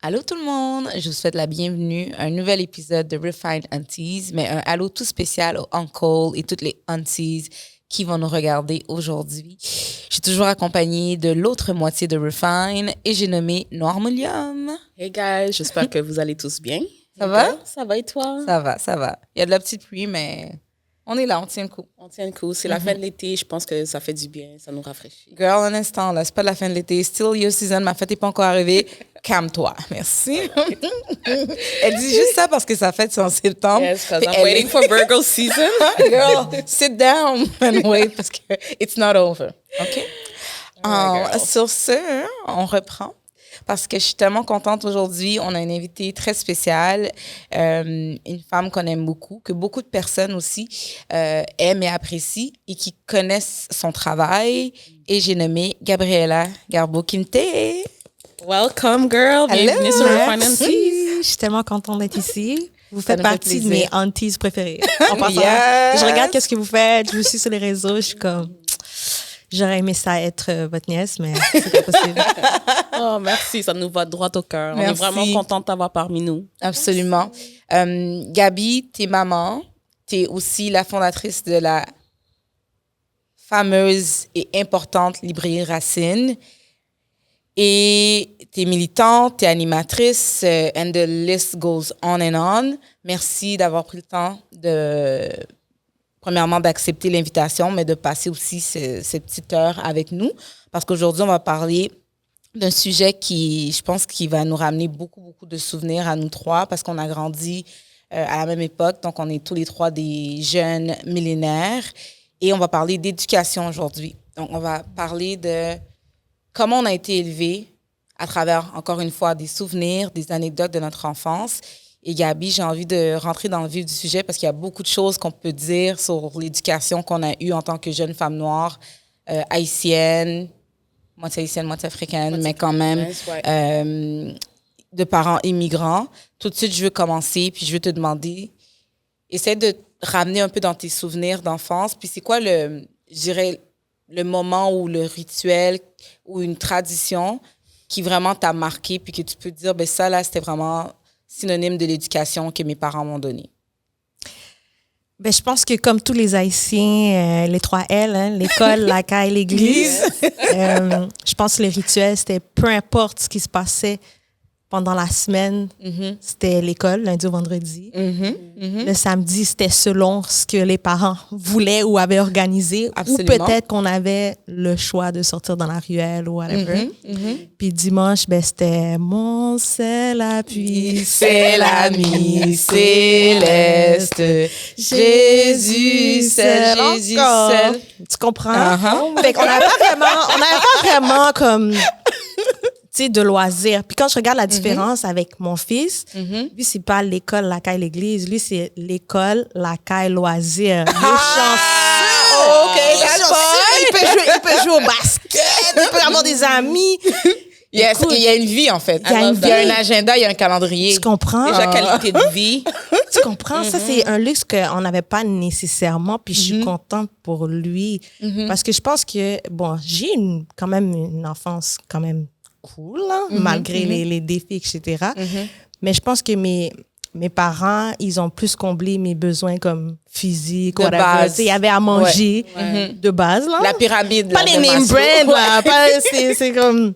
Allô tout le monde, je vous souhaite la bienvenue à un nouvel épisode de Refined Aunties, mais un allô tout spécial aux uncles et toutes les aunties qui vont nous regarder aujourd'hui. Je suis toujours accompagnée de l'autre moitié de Refine et j'ai nommé Noir William. Hey guys, j'espère que vous allez tous bien. Ça va? Ça va et toi? Ça va, ça va. Il y a de la petite pluie, mais on est là, on tient le coup. On tient le coup. C'est la fin de l'été, je pense que ça fait du bien, ça nous rafraîchit. Girl, un instant, là, c'est pas la fin de l'été. Still your season, ma fête n'est pas encore arrivée. Calme-toi, merci. Elle dit juste ça parce que sa fête, c'est en septembre. Yes, because I'm waiting for Virgo season. Girl, sit down and wait parce que it's not over. OK? Sur ce, on reprend. Parce que je suis tellement contente aujourd'hui. On a une invitée très spéciale, une femme qu'on aime beaucoup, que beaucoup de personnes aussi aiment et apprécient et qui connaissent son travail. Et j'ai nommé Gabriela Garbo-Quinte. Welcome, girl. Bienvenue sur Refined Aunties. Je suis tellement contente d'être ici. Vous Ça faites nous fait partie de plaisir. mes aunties préférées. En passant, Yes. je regarde qu'est-ce que vous faites, je vous suis sur les réseaux, je suis comme... J'aurais aimé ça être votre nièce, mais c'est pas possible. Oh, merci, ça nous va droit au cœur. On est Merci. vraiment contents de t'avoir parmi nous. Absolument. Gabi, t'es maman. T'es aussi la fondatrice de la fameuse et importante librairie Racine. Et t'es militante, t'es animatrice, and the list goes on and on. Merci d'avoir pris le temps premièrement, d'accepter l'invitation, mais de passer aussi cette petite heure avec nous. Parce qu'aujourd'hui, on va parler d'un sujet qui, je pense, qui va nous ramener beaucoup, beaucoup de souvenirs à nous trois, parce qu'on a grandi à la même époque. Donc, on est tous les trois des jeunes millénaires. Et on va parler d'éducation aujourd'hui. Donc, on va parler de comment on a été élevés à travers, encore une fois, des souvenirs, des anecdotes de notre enfance. Et Gabi, j'ai envie de rentrer dans le vif du sujet parce qu'il y a beaucoup de choses qu'on peut dire sur l'éducation qu'on a eue en tant que jeune femme noire, haïtienne, moitié africaine, mais quand même de parents immigrants. Tout de suite, je veux commencer, puis je veux te demander, essaie de ramener un peu dans tes souvenirs d'enfance, puis c'est quoi je dirais, le moment ou le rituel ou une tradition qui vraiment t'a marqué, puis que tu peux dire, ben ça, là, c'était vraiment synonyme de l'éducation que mes parents m'ont donnée. Ben, je pense que comme tous les Haïtiens, les 3 L, hein, l'école, la caille, l'église, je pense que le rituel, c'était peu importe ce qui se passait pendant la semaine, c'était l'école, lundi au vendredi. Le samedi, c'était selon ce que les parents voulaient ou avaient organisé. Absolument. Ou peut-être qu'on avait le choix de sortir dans la ruelle ou whatever. Puis dimanche, ben, c'était « Mon ciel appuie, C'est l'ami céleste, Jésus seul, Jésus encore. seul. » Tu comprends? Fait qu'on n'avait pas vraiment comme... tu sais, de loisirs. Puis quand je regarde la différence avec mon fils, lui, c'est pas l'école, la caille, l'église. Lui, c'est l'école, la caille, loisirs. Il est chanceux. OK, Il est chanceux. Il peut jouer au basket. Il peut avoir des amis. Yes, Écoute, il y a une vie, en fait. il y a une Il y a vie. un agenda, il y a un calendrier. Tu comprends? Déjà, qualité de vie. Tu comprends? Ça, c'est un luxe qu'on n'avait pas nécessairement. Puis je suis contente pour lui. Parce que je pense que, bon, j'ai quand même une enfance quand même cool, là, malgré les défis, etc. Mais je pense que mes parents, ils ont plus comblé mes besoins comme physiques, De whatever. base. Tu sais, il y avait à manger de base, là. La pyramide. Pas là, les de name Maslow. brands, là. C'est comme...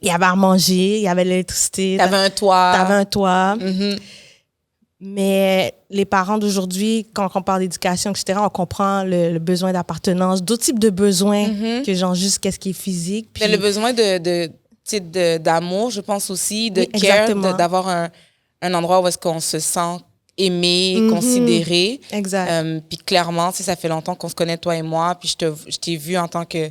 Il y avait à manger, il y avait l'électricité. T'avais un toit. T'avais un toit. Mais les parents d'aujourd'hui, quand on parle d'éducation, etc., on comprend le besoin d'appartenance, d'autres types de besoins que genre juste qu'est-ce qui est physique. Puis... Mais le besoin d'amour, je pense aussi, de Oui, care, exactement. d'avoir un endroit où est-ce qu'on se sent aimé, considéré. Exact. Puis clairement, tu sais, ça fait longtemps qu'on se connaît, toi et moi, puis je t'ai vu en tant que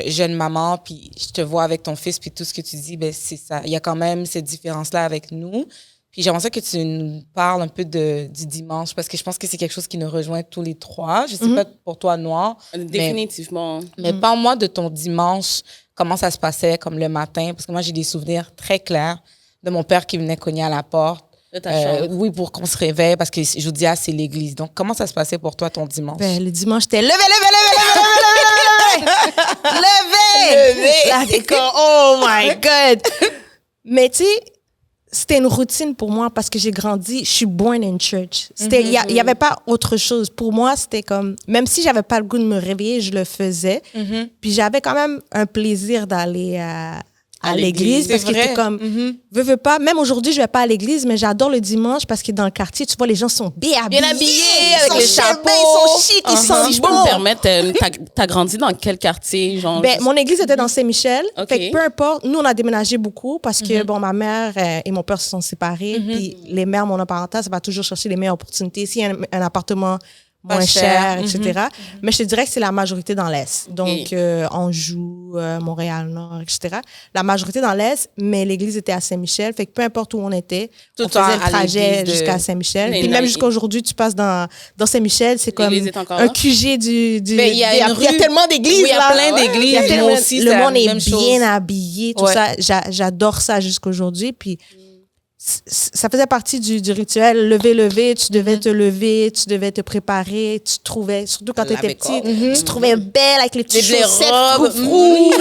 jeune maman, puis je te vois avec ton fils, puis tout ce que tu dis, ben c'est ça. Il y a quand même cette différence-là avec nous. Puis j'aimerais ça que tu nous parles un peu du dimanche, parce que je pense que c'est quelque chose qui nous rejoint tous les trois. Je sais pas pour toi, Noir. Définitivement. Mais parle-moi de ton dimanche, comment ça se passait, comme le matin, parce que moi, j'ai des souvenirs très clairs de mon père qui venait cogner à la porte. De ta chambre. Oui, pour qu'on se réveille, parce que je vous dis, c'est l'église. Donc, comment ça se passait pour toi, ton dimanche? Ben, le dimanche, j'étais levé! Là, t'es comme, oh my God! Mais tu sais, c'était une routine pour moi parce que j'ai grandi, je suis born in church. Il y avait pas autre chose. Pour moi, c'était comme, même si j'avais pas le goût de me réveiller, je le faisais. Puis j'avais quand même un plaisir d'aller à l'église parce que c'était comme, veux pas, même aujourd'hui, je vais pas à l'église, mais j'adore le dimanche parce que dans le quartier, tu vois, les gens sont bien habillés avec les chapeaux, ils sont chic, ils sont Si je peux me permettre, t'as grandi dans quel quartier, genre? Mon église était dans Saint-Michel. Fait que peu importe, nous, on a déménagé beaucoup parce que, bon, ma mère et mon père se sont séparés. Puis les mères monoparentales, ça va toujours chercher les meilleures opportunités. S'il y a un appartement moins cher, etc. Mais je te dirais que c'est la majorité dans l'Est. Donc, Anjou, Montréal-Nord, etc. La majorité dans l'Est, mais l'église était à Saint-Michel. Fait que peu importe où on était, on faisait le trajet jusqu'à Saint-Michel. Puis même jusqu'à aujourd'hui, tu passes dans Saint-Michel, c'est comme un QG du... Il y a tellement d'églises, oui, là. Il y a plein d'églises. Moi aussi, le monde est bien habillé, tout ça. J'adore ça jusqu'à aujourd'hui. Puis ça faisait partie du rituel. Lever, tu devais te lever, tu devais te préparer, tu trouvais, surtout quand tu étais petite, tu te trouvais belle avec les petites chaussettes froufrous,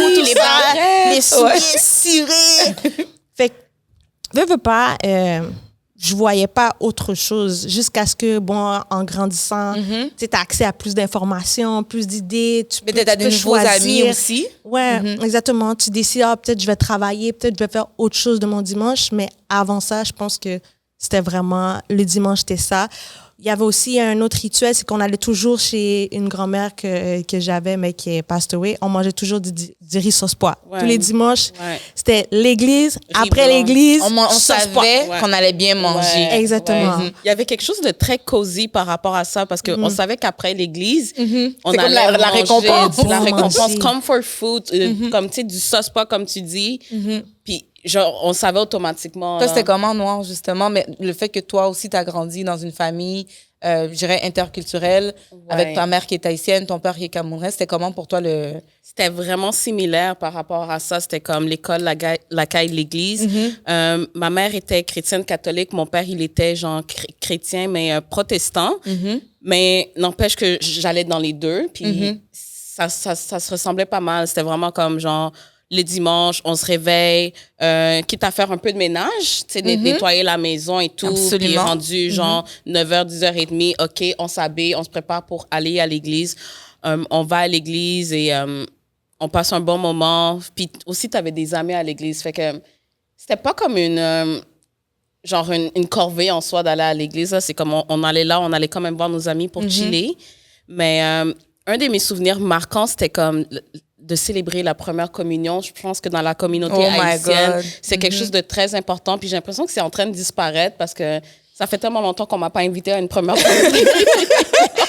les souliers cirés. Fait que, veux pas, je voyais pas autre chose jusqu'à ce que, bon, en grandissant, tu as accès à plus d'informations, plus d'idées, tu peux de nouveaux amis aussi. Ouais, exactement. Tu décides, peut-être je vais travailler, peut-être je vais faire autre chose de mon dimanche, mais avant ça, je pense que c'était vraiment, le dimanche, c'était ça. Il y avait aussi un autre rituel, c'est qu'on allait toujours chez une grand-mère que j'avais, mais qui est passed away. On mangeait toujours du riz sauce pois. Tous les dimanches, c'était l'église. Après l'église, on savait qu'on allait bien manger. Exactement. Il y avait quelque chose de très cosy par rapport à ça, parce qu'on savait qu'après l'église, on allait comme la récompense. La récompense, comfort food, comme tu sais, du sauce pois, comme tu dis. Puis genre, on savait automatiquement. Toi, c'était comment, Noir, justement? Mais le fait que toi aussi, tu as grandi dans une famille, je dirais, interculturelle, avec ta mère qui est haïtienne, ton père qui est camerounais, c'était comment pour toi le... C'était vraiment similaire par rapport à ça. C'était comme l'école, la caille, l'église. Ma mère était chrétienne catholique. Mon père, il était genre chrétien, mais protestant. Mais n'empêche que j'allais dans les deux. Puis ça se ressemblait pas mal. C'était vraiment comme genre... Les dimanches, on se réveille, quitte à faire un peu de ménage, tu sais, nettoyer la maison et tout. Absolument. Puis rendu, genre, 9h, 10h30, OK, on s'habille, on se prépare pour aller à l'église. On va à l'église et on passe un bon moment. Puis aussi, tu avais des amis à l'église. Fait que c'était pas comme une corvée en soi d'aller à l'église. Là. C'est comme on allait là, on allait quand même voir nos amis pour chiller. Mais un de mes souvenirs marquants, c'était comme... de célébrer la première communion. Je pense que dans la communauté haïtienne, c'est quelque chose de très important. Puis j'ai l'impression que c'est en train de disparaître parce que ça fait tellement longtemps qu'on m'a pas invité à une première communion.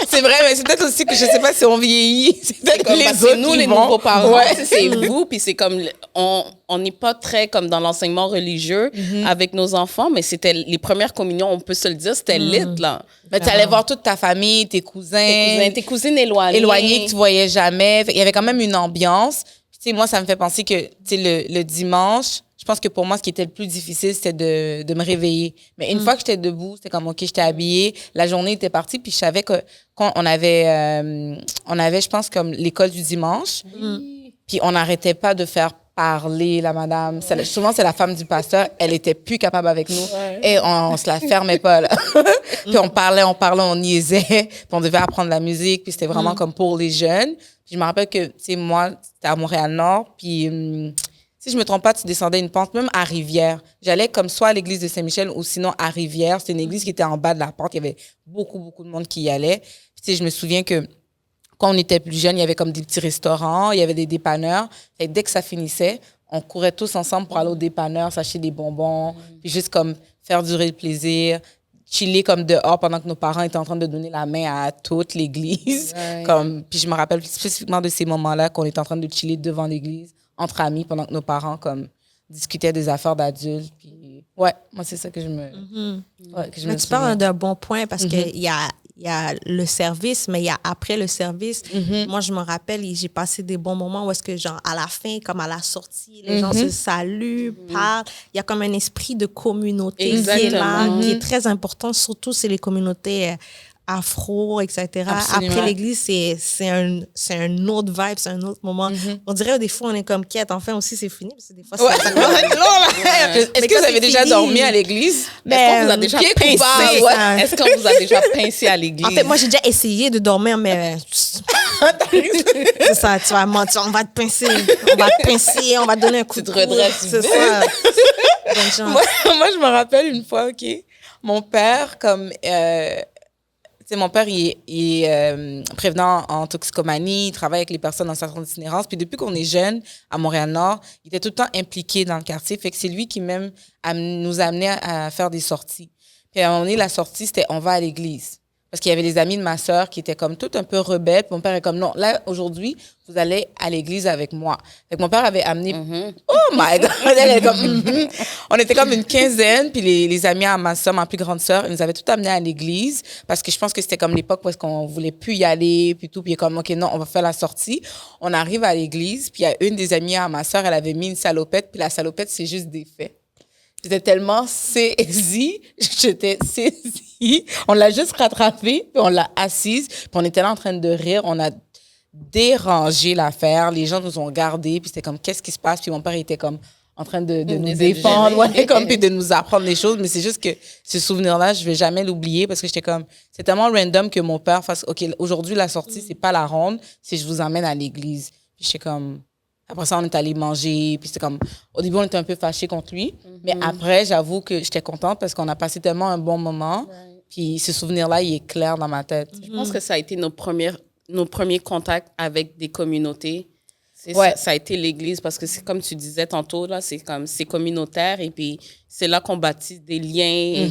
C'est vrai, mais c'est peut-être aussi que je sais pas si on vieillit. C'est peut-être comme, les autres c'est nous, qui les vont. nouveaux parents, c'est vous. Puis c'est comme, on n'est pas très comme dans l'enseignement religieux avec nos enfants, mais c'était les premières communions, on peut se le dire, c'était lit, là. Mais tu allais voir toute ta famille, tes cousins. Tes cousines éloignées. Éloignés que tu voyais jamais. Il y avait quand même une ambiance. Tu sais, moi, ça me fait penser que, tu sais, le dimanche, je pense que pour moi, ce qui était le plus difficile, c'était de me réveiller. Mais une fois que j'étais debout, c'était comme, OK, j'étais habillée, la journée était partie, puis je savais que quand on avait, je pense, comme l'école du dimanche, puis on n'arrêtait pas de faire parler la madame. Souvent, c'est la femme du pasteur, elle était plus capable avec nous, et on se la fermait pas, là. Puis on parlait, on niaisait, puis on devait apprendre la musique, puis c'était vraiment comme pour les jeunes. Puis je me rappelle que, tu sais, moi, c'était à Montréal-Nord, puis... si je me trompe pas, tu descendais une pente, même à Rivière. J'allais comme soit à l'église de Saint-Michel ou sinon à Rivière. C'était une église qui était en bas de la pente. Il y avait beaucoup de monde qui y allait. Puis, tu sais, je me souviens que quand on était plus jeunes, il y avait comme des petits restaurants, il y avait des dépanneurs. Et dès que ça finissait, on courait tous ensemble pour aller au dépanneur, s'acheter des bonbons, puis juste comme faire durer le plaisir, chiller comme dehors pendant que nos parents étaient en train de donner la main à toute l'église. Puis je me rappelle spécifiquement de ces moments-là qu'on était en train de chiller devant l'église, entre amis, pendant que nos parents comme discutaient des affaires d'adultes. Puis moi c'est ça que je me Mais tu parles d'un bon point parce que il y a le service, mais il y a après le service. Moi, je me rappelle, j'ai passé des bons moments où est-ce que, genre, à la fin, comme à la sortie, les gens se saluent, parlent. Il y a comme un esprit de communauté qui est là, qui est très important. Surtout, c'est les communautés afro, etc. Absolument. Après l'église, c'est un autre vibe, c'est un autre moment. On dirait des fois, on est comme quête. Enfin, aussi, c'est fini. Parce que des fois, Ouais. c'est Est-ce que vous avez déjà dormi à l'église? Est-ce qu'on vous a déjà pied pincé? coupable, ouais. Est-ce qu'on vous a déjà pincé à l'église? En fait, moi, j'ai déjà essayé de dormir, mais c'est ça, tu vas mentir, on va te pincer, on va te donner un coup Tu de te redresses c'est vite. ça. Donc, genre, Moi, je me rappelle une fois, OK, mon père, comme... tu sais, mon père, il est prévenant en toxicomanie, il travaille avec les personnes en centre d'itinérance. Puis depuis qu'on est jeune, à Montréal-Nord, il était tout le temps impliqué dans le quartier. Fait que c'est lui qui même nous amenait à faire des sorties. Puis à un moment donné, la sortie, c'était on va à l'église. Parce qu'il y avait les amis de ma sœur qui étaient comme tout un peu rebelles. Puis mon père est comme, non, là, aujourd'hui, vous allez à l'église avec moi. Fait que mon père avait amené... Oh my God! Elle est comme, On était comme une quinzaine. Puis les amis à ma sœur, ma plus grande sœur, ils nous avaient tout amené à l'église. Parce que je pense que c'était comme l'époque où est-ce qu'on voulait plus y aller. Puis tout. Puis il est comme, OK, non, on va faire la sortie. On arrive à l'église. Puis il y a une des amies à ma sœur, elle avait mis une salopette. Puis la salopette, c'est juste des faits. J'étais tellement saisie, j'étais saisie. On l'a juste rattrapée, puis on l'a assise, puis on était là en train de rire. On a dérangé l'affaire. Les gens nous ont regardés, puis c'était comme, qu'est-ce qui se passe? Puis mon père était comme en train de nous défendre, ouais, comme, puis de nous apprendre des choses. Mais c'est juste que ce souvenir-là, je vais jamais l'oublier parce que j'étais comme, c'est tellement random que mon père fasse, OK, aujourd'hui, la sortie, c'est pas la ronde, c'est je vous emmène à l'église. Puis j'étais comme... Après ça, on est allé manger. Puis c'était comme... Au début, on était un peu fâchés contre lui. Mais après, j'avoue que j'étais contente parce qu'on a passé tellement un bon moment. Puis ce souvenir-là, il est clair dans ma tête. Je pense que ça a été nos premiers contacts avec des communautés. Ouais. Ça a été l'Église parce que c'est comme tu disais tantôt, là, c'est communautaire et puis c'est là qu'on bâtit des liens. Et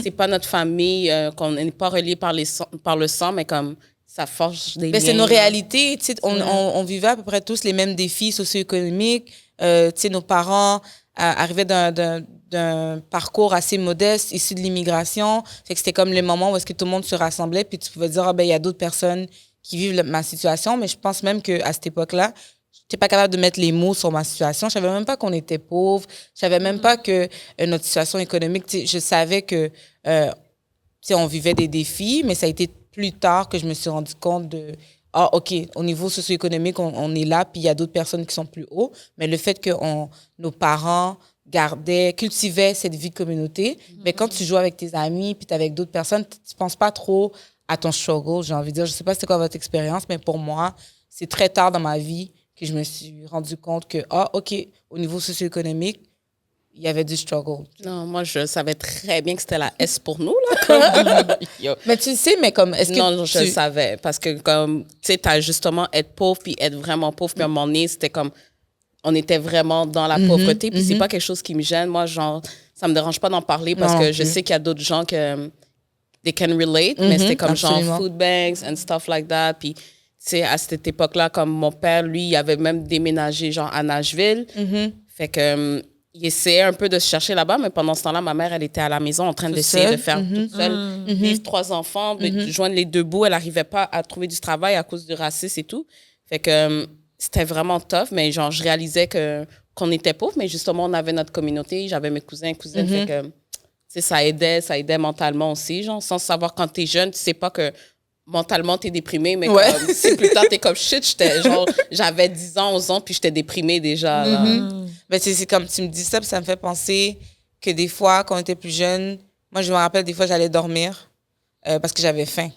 c'est pas notre famille, qu'on n'est pas relié par le sang, mais comme... ça forge des liens. C'est nos réalités. Tu sais, on vivait à peu près tous les mêmes défis socio-économiques. Tu sais, nos parents arrivaient d'un parcours assez modeste, issu de l'immigration. Fait que c'était comme le moment où est-ce que tout le monde se rassemblait, puis tu pouvais dire, ah ben il y a d'autres personnes qui vivent ma situation. Mais je pense même qu'à cette époque-là, je n'étais pas capable de mettre les mots sur ma situation. Je savais même pas qu'on était pauvres. Je savais même pas que notre situation économique, tu sais, je savais que, tu sais, on vivait des défis, mais ça a été plus tard que je me suis rendu compte de ah OK, au niveau socio-économique on est là, puis il y a d'autres personnes qui sont plus hauts, mais le fait que nos parents cultivaient cette vie de communauté, mais quand tu joues avec tes amis puis t'es avec d'autres personnes, tu penses pas trop à ton struggle, j'ai envie de dire. Je sais pas c'était quoi votre expérience, mais pour moi, c'est très tard dans ma vie que je me suis rendu compte que ah OK, au niveau socio-économique, il y avait du struggle. Non, moi, je savais très bien que c'était la S pour nous, là. Mais tu le sais, mais comme, est-ce que non, je le savais. Parce que, comme, tu sais, t'as justement être pauvre puis être vraiment pauvre. Puis à un moment donné, c'était comme, on était vraiment dans la pauvreté. Puis c'est pas quelque chose qui me gêne. Moi, genre, ça me dérange pas d'en parler parce que je sais qu'il y a d'autres gens que they can relate. Mais c'était comme genre food banks and stuff like that. Puis, tu sais, à cette époque-là, comme mon père, lui, il avait même déménagé, genre, à Nashville. Fait que... il essayait un peu de se chercher là-bas, mais pendant ce temps-là, ma mère, elle était à la maison en train d'essayer de faire toute seule, vivre 3 enfants, de joindre les 2 bouts. Elle n'arrivait pas à trouver du travail à cause du racisme et tout. Fait que c'était vraiment tough, mais genre, je réalisais qu'on était pauvres, mais justement, on avait notre communauté. J'avais mes cousins et cousines. Fait que, tu sais, ça aidait mentalement aussi, genre, sans savoir quand t'es jeune, tu sais pas que mentalement, t'es déprimé, mais comme, si plus tard, t'es comme shit, j'avais 10 ans, 11 ans, puis j'étais déprimée déjà. Là. Ben, c'est comme tu me dis ça, puis ça me fait penser que des fois, quand on était plus jeune, moi, je me rappelle, des fois, j'allais dormir parce que j'avais faim.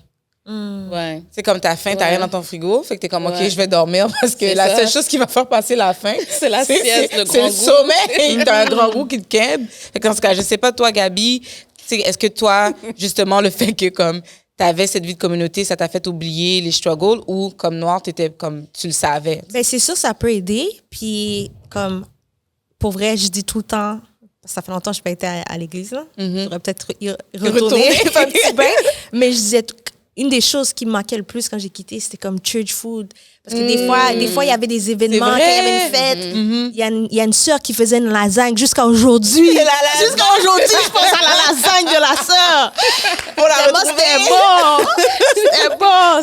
Ouais. C'est comme t'as faim, t'as rien dans ton frigo, fait que t'es comme, OK, je vais dormir parce que la seule chose qui va faire passer la faim, c'est la sieste, le grand goût. C'est le sommeil, t'as un grand goût qui te quête. Fait que dans ce cas, je sais pas, toi, Gabi, est-ce que toi, justement, le fait que, comme, t'avais cette vie de communauté, ça t'a fait oublier les struggles ou, comme Noire, t'étais comme, tu le savais? Ben, c'est sûr, ça peut aider. Puis, comme, pour vrai, je dis tout le temps, ça fait longtemps que je n'ai pas été à l'église, là. J'aurais peut-être y retourner faire un petit bain. Mais je disais, une des choses qui me manquait le plus quand j'ai quitté, c'était comme church food. Parce que des fois, il y avait des événements, quand il y avait une fête. Il y a une sœur qui faisait une lasagne jusqu'à aujourd'hui. Jusqu'à aujourd'hui, je pense à la lasagne de la sœur. C'était bon. Je sais pas,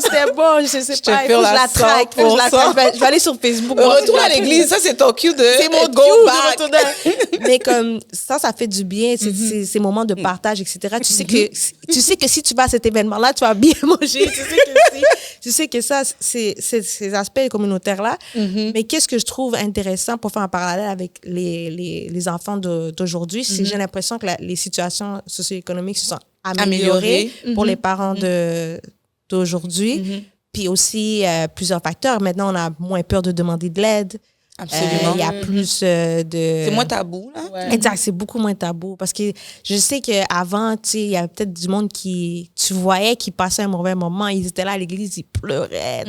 il faut que je la traque. Je vais aller sur Facebook. Retour à l'église, ça, c'est ton cue de c'est mon go cue back. Mais comme ça fait du bien, ces moments de partage, etc. Tu sais que si tu vas à cet événement-là, tu vas bien manger. Tu sais que ça, c'est ces aspects communautaires-là. Mais qu'est-ce que je trouve intéressant pour faire un parallèle avec les enfants d'aujourd'hui, c'est que j'ai l'impression que les situations socio-économiques se sont améliorées pour les parents d'aujourd'hui. Puis aussi, plusieurs facteurs. Maintenant, on a moins peur de demander de l'aide. Absolument. Il y a plus de... C'est moins tabou, là. Ouais. Exact, c'est beaucoup moins tabou. Parce que je sais qu'avant, tu sais, il y avait peut-être du monde qui... Tu voyais qui passait un mauvais moment. Ils étaient là à l'église, ils pleuraient.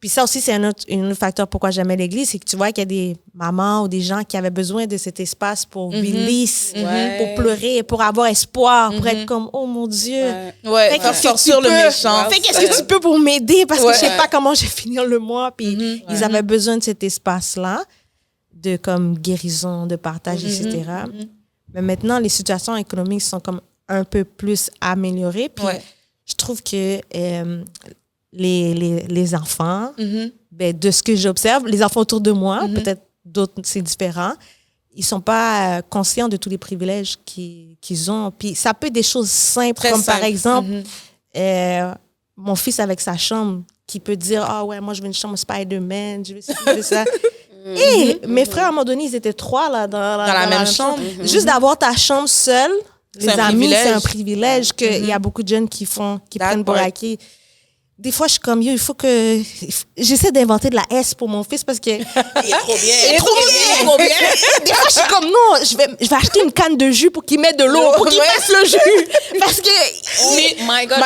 Puis ça aussi, c'est un autre facteur pourquoi j'aimais l'église. C'est que tu vois qu'il y a des mamans ou des gens qui avaient besoin de cet espace pour release, pour pleurer, pour avoir espoir, pour être comme, oh mon Dieu. Ouais, Fait faire qu'est-ce sortir que tu le peux? méchant. Fait qu'est-ce que tu peux pour m'aider? Parce que je sais Ouais. pas comment je vais finir le mois. Puis ils avaient besoin de cet espace-là, de comme guérison, de partage, etc. Mais maintenant, les situations économiques sont comme un peu plus améliorées. Puis je trouve que les enfants, ben, de ce que j'observe, les enfants autour de moi, peut-être d'autres, c'est différent, ils sont pas conscients de tous les privilèges qu'ils ont. Puis ça peut être des choses simples, Très comme par simple. exemple, mon fils avec sa chambre, qui peut dire, ah ouais, moi je veux une chambre Spider-Man, je veux ci, je veux ça. Et mes frères, à un moment donné, ils étaient 3 là, dans la même chambre. Juste d'avoir ta chambre seule, les C'est un amis, privilège. c'est un privilège qu'il y a beaucoup de jeunes qui prennent pour part. acquis. Des fois, je suis comme, yo, il faut que... J'essaie d'inventer de la S pour mon fils parce que... Il est trop bien. Il est trop bien. Des fois, je suis comme, non, je vais acheter une canne de jus pour qu'il mette de l'eau, pour qu'il fasse le jus. Parce que... My God.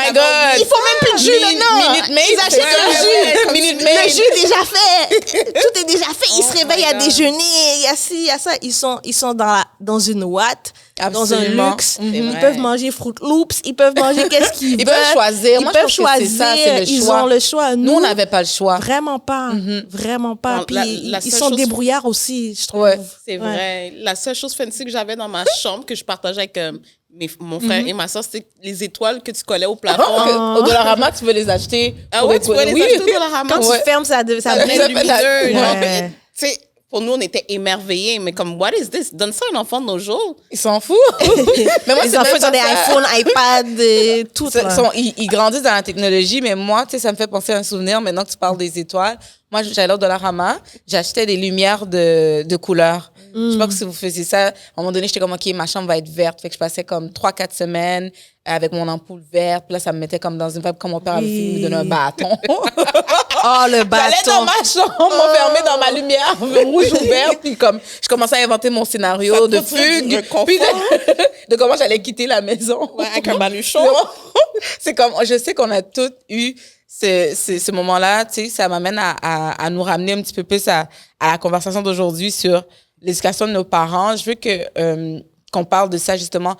Il faut même plus de jus maintenant. Minute Maid, Ils achètent le jus. Minute Le Maid. jus est déjà fait. Tout est déjà fait. Ils se réveillent à God. déjeuner. Il y a ci, il y a ça. Ils sont dans une ouate, dans un Absolument. luxe. C'est Ils vrai. peuvent manger Fruit Loops. Ils peuvent manger qu'est-ce qu'ils veulent. Ils peuvent choisir. Ils Moi, je peuvent pense que c'est choisir. ça, c'est le Ils choix. ont le choix. Nous, on n'avait pas le choix. Vraiment pas. Vraiment pas. Non, Puis la ils seule sont chose- débrouillards aussi, je trouve. Ouais. C'est vrai. La seule chose fancy que j'avais dans ma chambre, que je partageais avec mon frère et ma soeur, c'était les étoiles que tu collais au plafond. Au Dollarama, tu veux les acheter. Ah pour ouais, tu pouvais les oui. acheter au Dollarama. Quand Ouais. tu fermes, ça Ça brille. devenait lumineux. genre. Ouais. Tu sais, pour nous, on était émerveillés, mais comme, what is this? Donne ça à un enfant de nos jours. Ils s'en foutent. Mais moi, Les c'est enfants même ont pas des ça. iPhones, iPad, tout. là. Ils grandissent dans la technologie, mais moi, tu sais, ça me fait penser à un souvenir maintenant que tu parles des étoiles. Moi, j'allais au Dollarama, j'achetais des lumières de couleurs. Je sais pas si vous faisiez ça. À un moment donné, j'étais comme, OK, ma chambre va être verte. Fait que je passais comme 3-4 semaines avec mon ampoule verte. Puis là, ça me mettait comme dans une vibe, comme mon père avait fait, il me donnait un bâton. Oh, le J'allais bâton. dans ma chambre, m'enfermer dans ma lumière rouge ou verte, puis comme je commençais à inventer mon scénario Ça de te procure fugue, du réconfort. puis de comment j'allais quitter la maison. Ouais, avec un baluchon. C'est comme, je sais qu'on a tous eu ce moment-là, tu sais, ça m'amène à nous ramener un petit peu plus à la conversation d'aujourd'hui sur l'éducation de nos parents. Je veux qu'on parle de ça justement.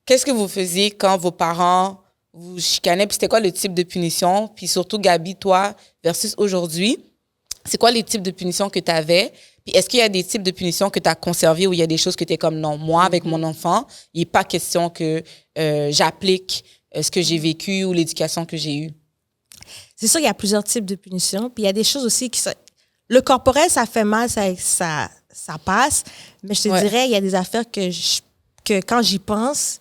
Qu'est-ce que vous faisiez quand vos parents vous chicanaient? Puis c'était quoi le type de punition? Puis surtout, Gabi, toi, versus aujourd'hui, c'est quoi les types de punitions que tu avais? Puis est-ce qu'il y a des types de punitions que tu as conservées ou il y a des choses que tu es comme, non, moi, avec mon enfant, il n'est pas question que j'applique ce que j'ai vécu ou l'éducation que j'ai eue? C'est sûr, il y a plusieurs types de punitions. Puis il y a des choses aussi qui... Le corporel, ça fait mal, ça passe. Mais je te dirais, il y a des affaires que quand j'y pense,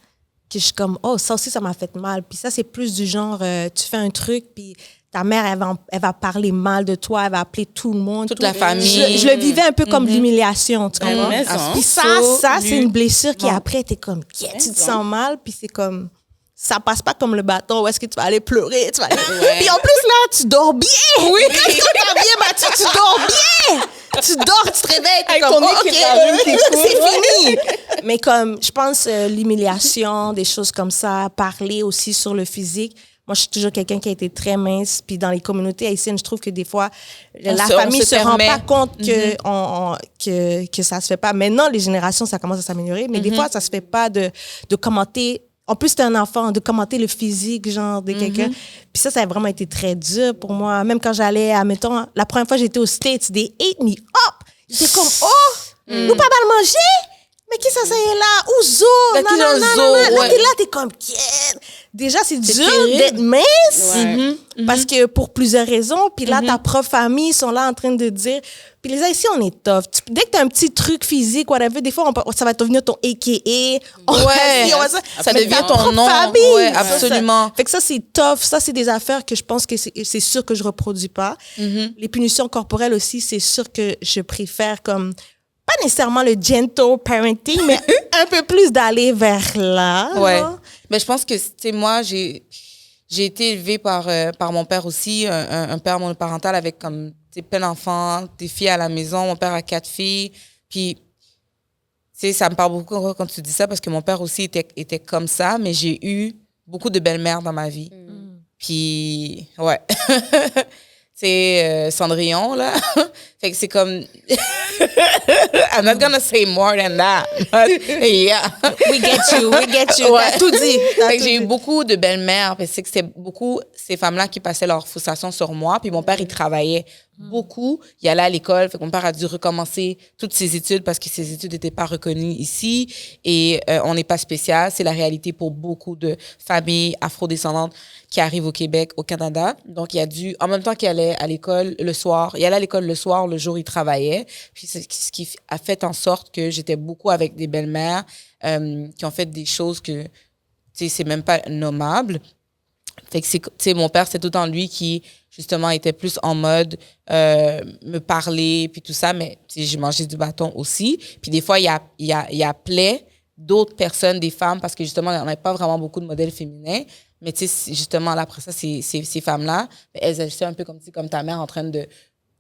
que je suis comme, oh, ça aussi, ça m'a fait mal. Puis ça, c'est plus du genre, tu fais un truc, puis ta mère, elle va parler mal de toi, elle va appeler tout le monde. Toute la famille. Je le vivais un peu comme de l'humiliation, tu comprends? Mais ça. Puis ça, c'est une blessure qui, après, t'es comme, yeah, tu te sens mal, puis c'est comme... Ça passe pas comme le bâton où est-ce que tu vas aller pleurer. Tu vas aller... Puis en plus, là, tu dors bien. Oui. Quand tu t'as bien battu, tu dors bien. Tu dors, tu te réveilles. T'es Avec comme, ton nez OK, qui rallume, qui coule. c'est fini. Mais comme, je pense, l'humiliation, des choses comme ça, parler aussi sur le physique. Moi, je suis toujours quelqu'un qui a été très mince. Puis dans les communautés haïtiennes, je trouve que des fois, la famille se rend pas compte que ça se fait pas. Maintenant, les générations, ça commence à s'améliorer. Mais des fois, ça se fait pas de commenter. En plus, t'es un enfant, de commenter le physique, genre, de quelqu'un. Puis ça a vraiment été très dur pour moi. Même quand j'allais, admettons, la première fois que j'étais aux States, they ate me up. J'étais comme, nous pas mal manger? Mais qui ça est là? Où zo? Là, Là, t'es comme, déjà, c'est dur d'être mince. Parce que pour plusieurs raisons. Puis là, ta propre famille sont là en train de dire. Puis les Haïtiens, on est tough. Dès que t'as un petit truc physique, whatever, des fois, ça va devenir ton AKA. Ça devient ton nom. Famille. Ouais, absolument. Fait que ça, c'est tough. Ça, c'est des affaires que je pense que c'est sûr que je reproduis pas. Les punitions corporelles aussi, c'est sûr que je préfère comme... Pas nécessairement le gentle parenting, mais un peu plus d'aller vers là. Ouais. Mais je pense que, tu sais, moi, j'ai été élevée par mon père aussi, un père monoparental avec comme, tu sais, plein d'enfants, des filles à la maison. Mon père a 4 filles. Puis, tu sais, ça me parle beaucoup quand tu dis ça parce que mon père aussi était comme ça, mais j'ai eu beaucoup de belles-mères dans ma vie. Puis, ouais. C'est Cendrillon, là. Fait que c'est comme... I'm not gonna say more than that. But yeah. We get you. Ouais. T'as tout dit. Fait que j'ai eu beaucoup de belles-mères. Parce que c'était beaucoup ces femmes-là qui passaient leur frustration sur moi. Puis mon père, il travaillait beaucoup. Il allait à l'école. Fait que mon père a dû recommencer toutes ses études parce que ses études n'étaient pas reconnues ici. Et on n'est pas spécial. C'est la réalité pour beaucoup de familles afrodescendantes qui arrivent au Québec, au Canada. Donc, il a dû, en même temps qu'il allait à l'école le soir, il allait à l'école le soir, le jour, il travaillait. Puis, c'est ce qui a fait en sorte que j'étais beaucoup avec des belles-mères qui ont fait des choses que, tu sais, c'est même pas nommable. Fait que tu sais, mon père, c'est tout le temps lui qui, justement, était plus en mode me parler, puis tout ça. Mais, tu sais, j'ai mangé du bâton aussi. Puis, des fois, il appelait d'autres personnes, des femmes, parce que, justement, on n'avait pas vraiment beaucoup de modèles féminins. Mais tu sais, justement, là, après ça, ces femmes-là, elles agissaient un peu comme ta mère en train de... Tu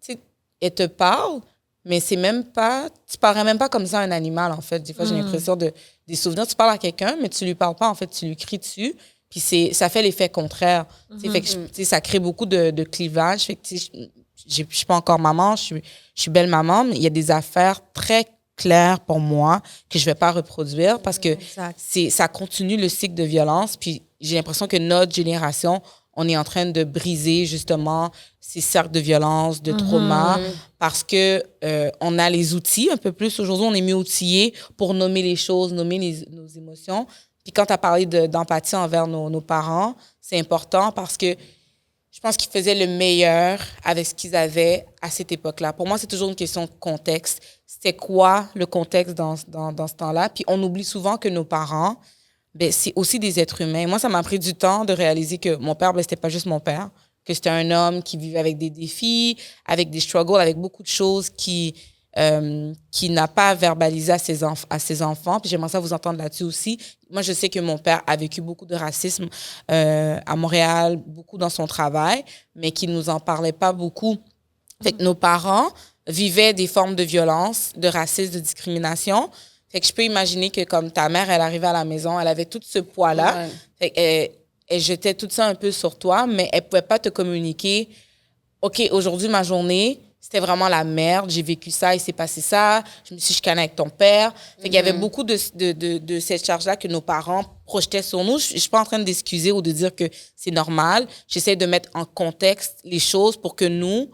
sais, elles te parlent, mais c'est même pas... Tu parlerais même pas comme ça à un animal, en fait. Des fois, j'ai l'impression des souvenirs. Tu parles à quelqu'un, mais tu lui parles pas, en fait, tu lui cries dessus. Puis ça fait l'effet contraire. Fait que, tu sais, ça crée beaucoup de clivage. Fait que, tu sais, je suis pas encore maman, je suis belle maman, mais il y a des affaires très claires pour moi que je vais pas reproduire parce que ça continue le cycle de violence. Puis j'ai l'impression que notre génération, on est en train de briser justement ces cercles de violence, de trauma, parce que on a les outils un peu plus. Aujourd'hui, on est mieux outillés pour nommer les choses, nommer nos émotions. Puis quand tu as parlé d'empathie envers nos parents, c'est important parce que je pense qu'ils faisaient le meilleur avec ce qu'ils avaient à cette époque-là. Pour moi, c'est toujours une question de contexte. C'était quoi le contexte dans ce temps-là? Puis on oublie souvent que nos parents, ben, c'est aussi des êtres humains. Moi, ça m'a pris du temps de réaliser que mon père, ben, c'était pas juste mon père, que c'était un homme qui vivait avec des défis, avec des struggles, avec beaucoup de choses qui n'a pas verbalisé à ses enfants. Puis j'aimerais ça vous entendre là-dessus aussi. Moi, je sais que mon père a vécu beaucoup de racisme à Montréal, beaucoup dans son travail, mais qu'il nous en parlait pas beaucoup. Fait que nos parents vivaient des formes de violence, de racisme, de discrimination. Fait que je peux imaginer que comme ta mère, elle arrivait à la maison, elle avait tout ce poids-là. Ouais. Fait qu'elle jetait tout ça un peu sur toi, mais elle pouvait pas te communiquer. OK, aujourd'hui, ma journée, c'était vraiment la merde. J'ai vécu ça, il s'est passé ça. Je me suis chicanée avec ton père. Fait qu'il y avait beaucoup de cette charge-là que nos parents projetaient sur nous. Je suis pas en train d'excuser ou de dire que c'est normal. J'essaie de mettre en contexte les choses pour que nous,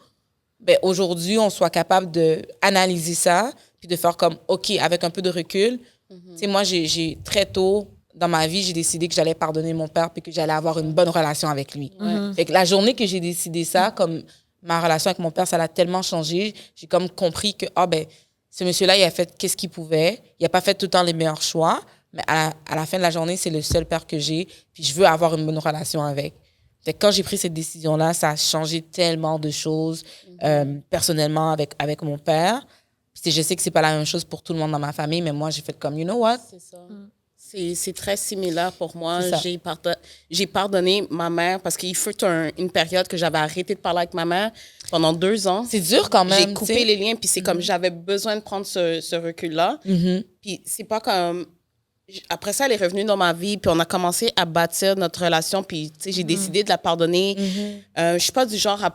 ben, aujourd'hui, on soit capable d'analyser ça puis de faire comme, OK, avec un peu de recul. Tu sais, moi, j'ai très tôt dans ma vie, j'ai décidé que j'allais pardonner mon père puis que j'allais avoir une bonne relation avec lui. Fait que la journée que j'ai décidé ça, comme ma relation avec mon père, ça l'a tellement changé. J'ai comme compris que, ce monsieur-là, il a fait qu'est-ce qu'il pouvait. Il n'a pas fait tout le temps les meilleurs choix, mais à la fin de la journée, c'est le seul père que j'ai. Puis je veux avoir une bonne relation avec. Fait que quand j'ai pris cette décision-là, ça a changé tellement de choses personnellement avec mon père. Puis je sais que c'est pas la même chose pour tout le monde dans ma famille, mais moi, j'ai fait comme, you know what? C'est ça. C'est très similaire pour moi. J'ai pardonné ma mère parce qu'il fut une période que j'avais arrêté de parler avec ma mère pendant 2 ans. C'est dur quand même. J'ai coupé les liens, puis c'est comme j'avais besoin de prendre ce recul-là. Puis c'est pas comme... Après ça, elle est revenue dans ma vie, puis on a commencé à bâtir notre relation, puis j'ai décidé de la pardonner. Je suis pas du genre à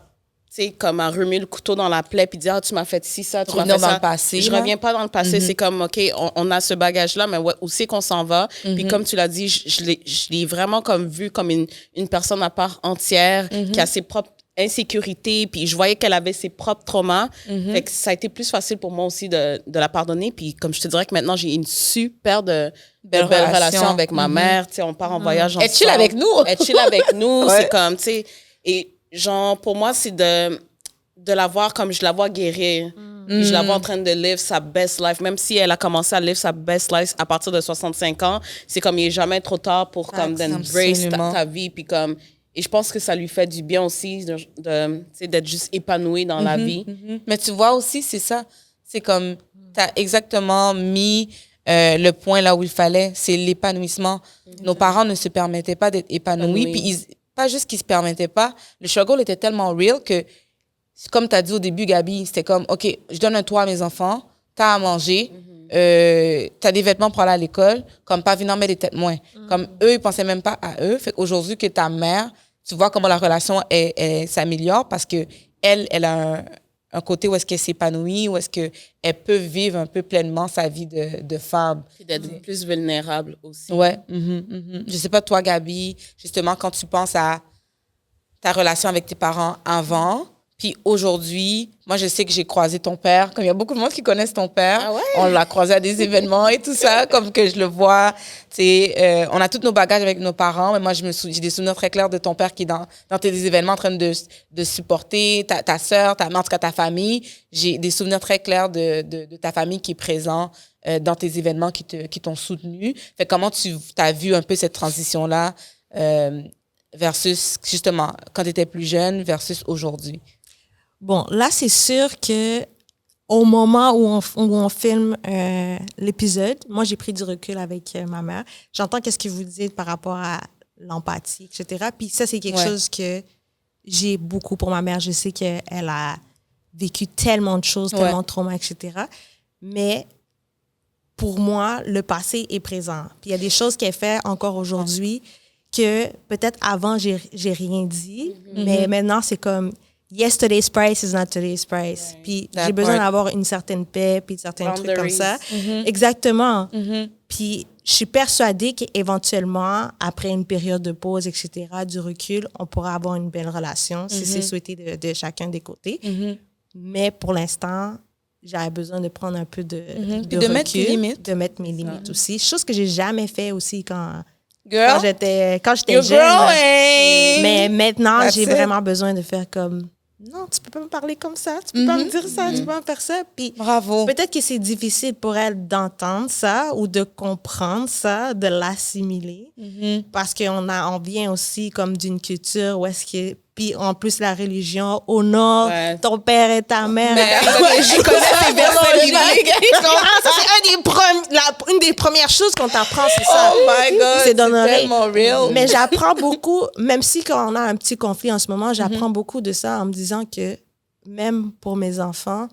sais, comme à remuer le couteau dans la plaie puis dire, tu m'as fait ci, ça, tu m'as Revenir fait dans ça. le passé, Je là. reviens pas dans le passé. C'est comme, OK, on a ce bagage-là, mais où c'est qu'on s'en va? Puis comme tu l'as dit, je l'ai vraiment comme vu comme une personne à part entière qui a ses propres insécurités, puis je voyais qu'elle avait ses propres traumas. Fait que ça a été plus facile pour moi aussi de la pardonner. Puis comme je te dirais que maintenant, j'ai une super belle relation avec ma mère. Tu sais, on part en voyage ensemble. Elle chill avec nous. Elle chill avec nous. Ouais. C'est comme, tu sais... Et genre, pour moi, c'est de la voir comme je la vois guérir. Puis je la vois en train de live sa best life. Même si elle a commencé à live sa best life à partir de 65 ans, c'est comme il n'est jamais trop tard pour comme d'embrace ta vie. Puis comme... Et je pense que ça lui fait du bien aussi tu sais, d'être juste épanouie dans la vie. Mais tu vois aussi, c'est ça. C'est comme, tu as exactement mis le point là où il fallait. C'est l'épanouissement. Nos parents ne se permettaient pas d'être épanouis. Puis pas juste qu'ils ne se permettaient pas. Le struggle était tellement real que, comme tu as dit au début, Gabi, c'était comme, OK, je donne un toit à mes enfants, tu as à manger, tu as des vêtements pour aller à l'école, comme pas venir mettre des têtes moins. Comme eux, ils pensaient même pas à eux. Fait qu'aujourd'hui que ta mère, tu vois comment la relation s'améliore parce que elle a un côté où est-ce qu'elle s'épanouit, où est-ce qu'elle peut vivre un peu pleinement sa vie de femme. Puis d'être plus vulnérable aussi. Ouais. Je sais pas, toi, Gabi, justement, quand tu penses à ta relation avec tes parents avant, puis aujourd'hui, moi, je sais que j'ai croisé ton père. Comme il y a beaucoup de monde qui connaissent ton père. Ah ouais? On l'a croisé à des événements et tout ça, comme que je le vois. On a tous nos bagages avec nos parents, mais moi, j'ai des souvenirs très clairs de ton père qui est dans tes événements en train de supporter ta sœur, en tout cas ta famille. J'ai des souvenirs très clairs de ta famille qui est présent dans tes événements, qui t'ont soutenu. Fait comment tu as vu un peu cette transition-là versus, justement, quand tu étais plus jeune versus aujourd'hui? Bon, là, c'est sûr que au moment où on filme l'épisode, moi, j'ai pris du recul avec ma mère. J'entends qu'est-ce que vous dites par rapport à l'empathie, etc. Puis ça, c'est quelque chose que j'ai beaucoup pour ma mère. Je sais qu'elle a vécu tellement de choses, tellement de traumas, etc. Mais pour moi, le passé est présent. Puis il y a des choses qu'elle fait encore aujourd'hui que peut-être avant, j'ai rien dit. Mais maintenant, c'est comme... Yesterday's price is not today's price. Puis j'ai besoin d'avoir une certaine paix, puis certains trucs comme ça. Exactement. Puis je suis persuadée qu'éventuellement, après une période de pause, etc., du recul, on pourra avoir une belle relation si c'est souhaité de chacun des côtés. Mais pour l'instant, j'avais besoin de prendre un peu de recul, mettre tes limites. de mettre mes limites aussi. Chose que j'ai jamais fait aussi quand Girl, j'étais you're jeune. growing. Mais maintenant, That's j'ai it. vraiment besoin de faire comme... Non, tu peux pas me parler comme ça, tu peux pas me dire ça, tu peux pas me faire ça. Puis Bravo. peut-être que c'est difficile pour elle d'entendre ça ou de comprendre ça, de l'assimiler. Parce on vient aussi comme d'une culture où est-ce que... Puis en plus, la religion honore ton père et ta mère. Je connais ces versets bibliques. Tu comprends? Ça, c'est une des premières choses qu'on t'apprend, c'est ça. Oh my God, C'est d'honorer. tellement real. Mais j'apprends beaucoup, même si quand on a un petit conflit en ce moment, j'apprends beaucoup de ça en me disant que même pour mes enfants,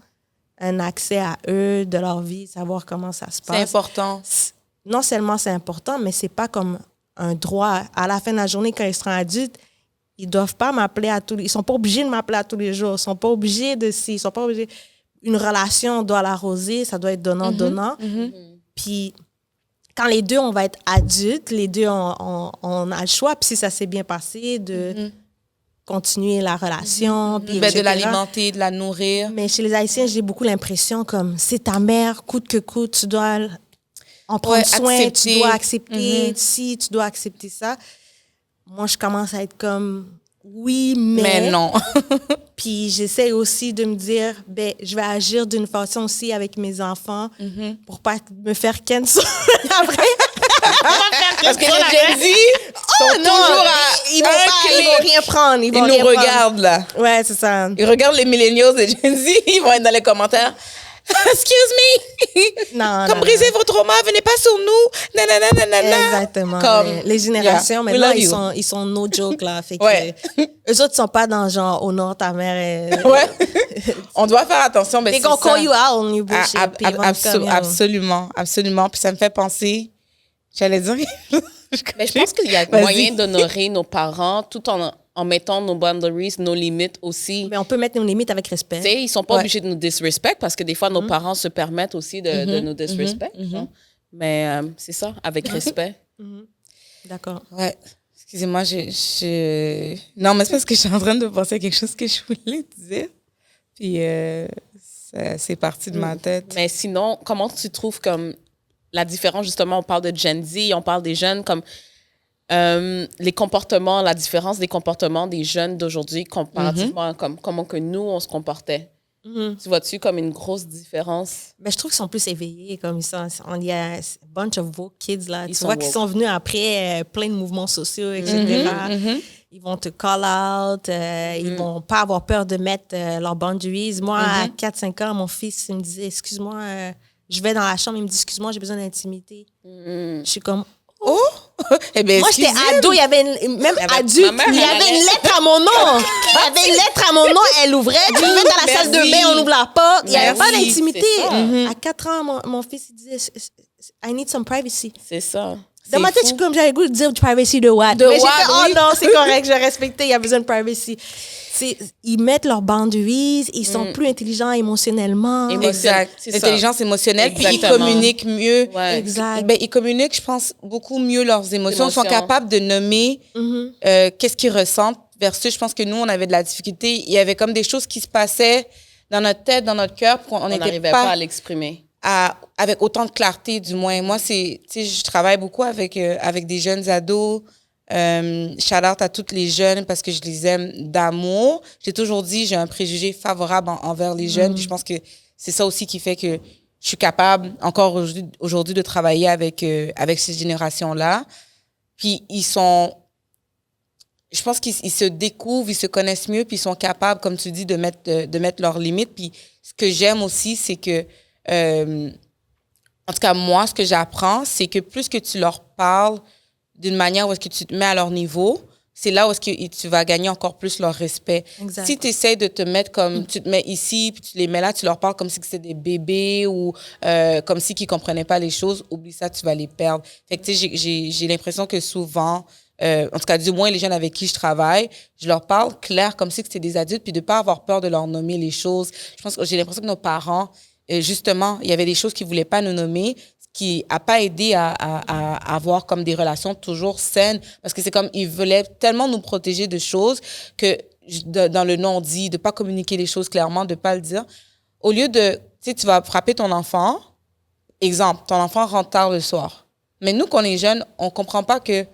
un accès à eux, de leur vie, savoir comment ça se passe. C'est important. Non seulement c'est important, mais c'est pas comme un droit. À la fin de la journée, quand ils seront adultes, ils doivent pas m'appeler ils sont pas obligés de m'appeler à tous les jours. Ils sont pas obligés ils sont pas obligés. Une relation, on doit l'arroser, ça doit être donnant-donnant. Puis quand les deux, on va être adultes, les deux, on a le choix. Puis si ça s'est bien passé, de continuer la relation. Puis De l'alimenter, de la nourrir. Mais chez les Haïtiens, j'ai beaucoup l'impression comme c'est ta mère, coûte que coûte, tu dois en prendre soin, accepter. tu dois accepter tu dois accepter ça. Moi, je commence à être comme oui, Mais non. Puis j'essaie aussi de me dire, ben, je vais agir d'une façon aussi avec mes enfants pour pas me faire cancel après. Parce que les Gen Z sont toujours ils vont rien prendre. Ils nous regardent, là. Ouais, c'est ça. Ils regardent les millennials des Gen Z, ils vont être dans les commentaires. Excuse me. Non, Comme non, brisez vos traumas, venez pas sur nous. Nanana, nanana. Exactement. Comme, les générations, yeah, we maintenant, love ils sont no joke, là. Fait que, Ouais. eux autres sont pas dans genre, honore ta mère. Ouais. On doit faire attention. Mais They c'est gonna ça. call you out on your bullshit. puis ils vont être comme, yo. Absolument, absolument. Puis ça me fait penser, j'allais dire... Mais je pense qu'il y a Vas-y. moyen d'honorer nos parents tout en en mettant nos boundaries, nos limites aussi. Mais on peut mettre nos limites avec respect. Tu sais, ils sont pas obligés de nous disrespect parce que des fois, nos parents se permettent aussi de nous disrespect. Mais c'est ça, avec respect. D'accord. Ouais. Excusez-moi, Non, mais c'est parce que je suis en train de penser à quelque chose que je voulais dire. Puis c'est parti de ma tête. Mais sinon, comment tu trouves comme la différence, justement, on parle de Gen Z, on parle des jeunes, comme les comportements, la différence des comportements des jeunes d'aujourd'hui comparativement à comment que nous, on se comportait. Tu vois-tu comme une grosse différence? Ben, je trouve qu'ils sont plus éveillés comme ça. Il y a un bunch of woke kids là. Tu sont vois qu'ils woke. sont venus après plein de mouvements sociaux, etc. Ils vont te call out. Ils vont pas avoir peur de mettre leurs boundaries. Moi, à 4-5 ans, mon fils il me disait, excuse-moi, je vais dans la chambre, il me dit, excuse-moi, j'ai besoin d'intimité. Je suis comme, Oh! Eh bien, moi, j'étais ado, il y avait même adulte, ma mère, il y avait une lettre à mon nom. Il y avait une lettre à mon nom, elle ouvrait. Tu vas dans la salle de bain, on ouvre la porte. Il n'y avait pas Merci, d'intimité. c'est ça. À 4 ans, mon fils, il disait, I need some privacy. C'est ça. Dans ma tête, je suis comme, j'avais le goût de dire privacy de what? De Mais j'ai what, fait, oh oui. non, c'est correct, je vais respecter, il y a besoin de privacy. Ils mettent leurs boundaries, ils sont plus intelligents émotionnellement. Exact. C'est ça. L'intelligence émotionnelle, puis ils Exactement. communiquent mieux. Ouais. Exact. Ben, ils communiquent, je pense, beaucoup mieux leurs émotions. Ils sont Émotions. capables de nommer qu'est-ce qu'ils ressentent versus, je pense que nous, on avait de la difficulté. Il y avait comme des choses qui se passaient dans notre tête, dans notre cœur, puis on On n'était n'arrivait pas à l'exprimer. avec autant de clarté, du moins. Moi, je travaille beaucoup avec des jeunes ados. Shout out à toutes les jeunes parce que je les aime d'amour. J'ai toujours dit, j'ai un préjugé favorable envers les jeunes. Puis je pense que c'est ça aussi qui fait que je suis capable encore aujourd'hui de travailler avec cette génération-là. Puis je pense qu'ils se découvrent, ils se connaissent mieux, puis ils sont capables, comme tu dis, de mettre leurs limites. Puis ce que j'aime aussi, c'est que en tout cas, moi, ce que j'apprends, c'est que plus que tu leur parles d'une manière où est-ce que tu te mets à leur niveau, c'est là où est-ce que tu vas gagner encore plus leur respect. Exact. Si tu essaies de te mettre comme, tu te mets ici, puis tu les mets là, tu leur parles comme si c'était des bébés ou comme si ils ne comprenaient pas les choses, oublie ça, tu vas les perdre. Fait que tu sais, j'ai l'impression que souvent, en tout cas, du moins les jeunes avec qui je travaille, je leur parle clair comme si c'était des adultes, puis de ne pas avoir peur de leur nommer les choses. Je pense que j'ai l'impression que nos parents, justement, il y avait des choses qu'ils ne voulaient pas nous nommer, ce qui n'a pas aidé à avoir comme des relations toujours saines, parce que c'est comme, ils voulaient tellement nous protéger de choses que dans le non-dit, de ne pas communiquer les choses clairement, de ne pas le dire. Au lieu de, tu sais, tu vas frapper ton enfant, exemple, ton enfant rentre tard le soir. Mais nous, quand on est jeunes, on ne comprend pas que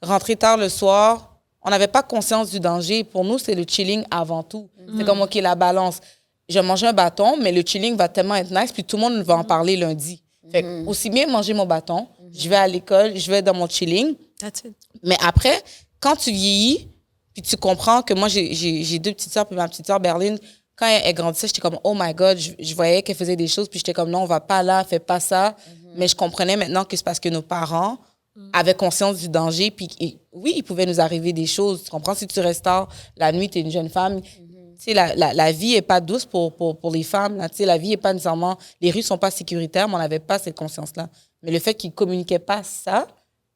rentrer tard le soir, on n'avait pas conscience du danger. Pour nous, c'est le chilling avant tout. C'est comme, OK, la balance. Je mange un bâton, mais le chilling va tellement être nice, puis tout le monde va en parler lundi. Fait que, aussi bien manger mon bâton, je vais à l'école, je vais dans mon chilling. That's it. Mais après, quand tu vieillis, puis tu comprends que moi, j'ai deux petites sœurs, puis ma petite sœur Berline, quand elle grandissait, j'étais comme, oh my God, je voyais qu'elle faisait des choses, puis j'étais comme, non, on va pas là, fais pas ça. Mais je comprenais maintenant que c'est parce que nos parents avaient conscience du danger, puis oui, il pouvait nous arriver des choses. Tu comprends? Si tu restes tard, la nuit, tu es une jeune femme. Tu sais, la vie n'est pas douce pour les femmes. Là. Tu sais, la vie n'est pas nécessairement... Les rues ne sont pas sécuritaires, mais on n'avait pas cette conscience-là. Mais le fait qu'ils ne communiquaient pas ça,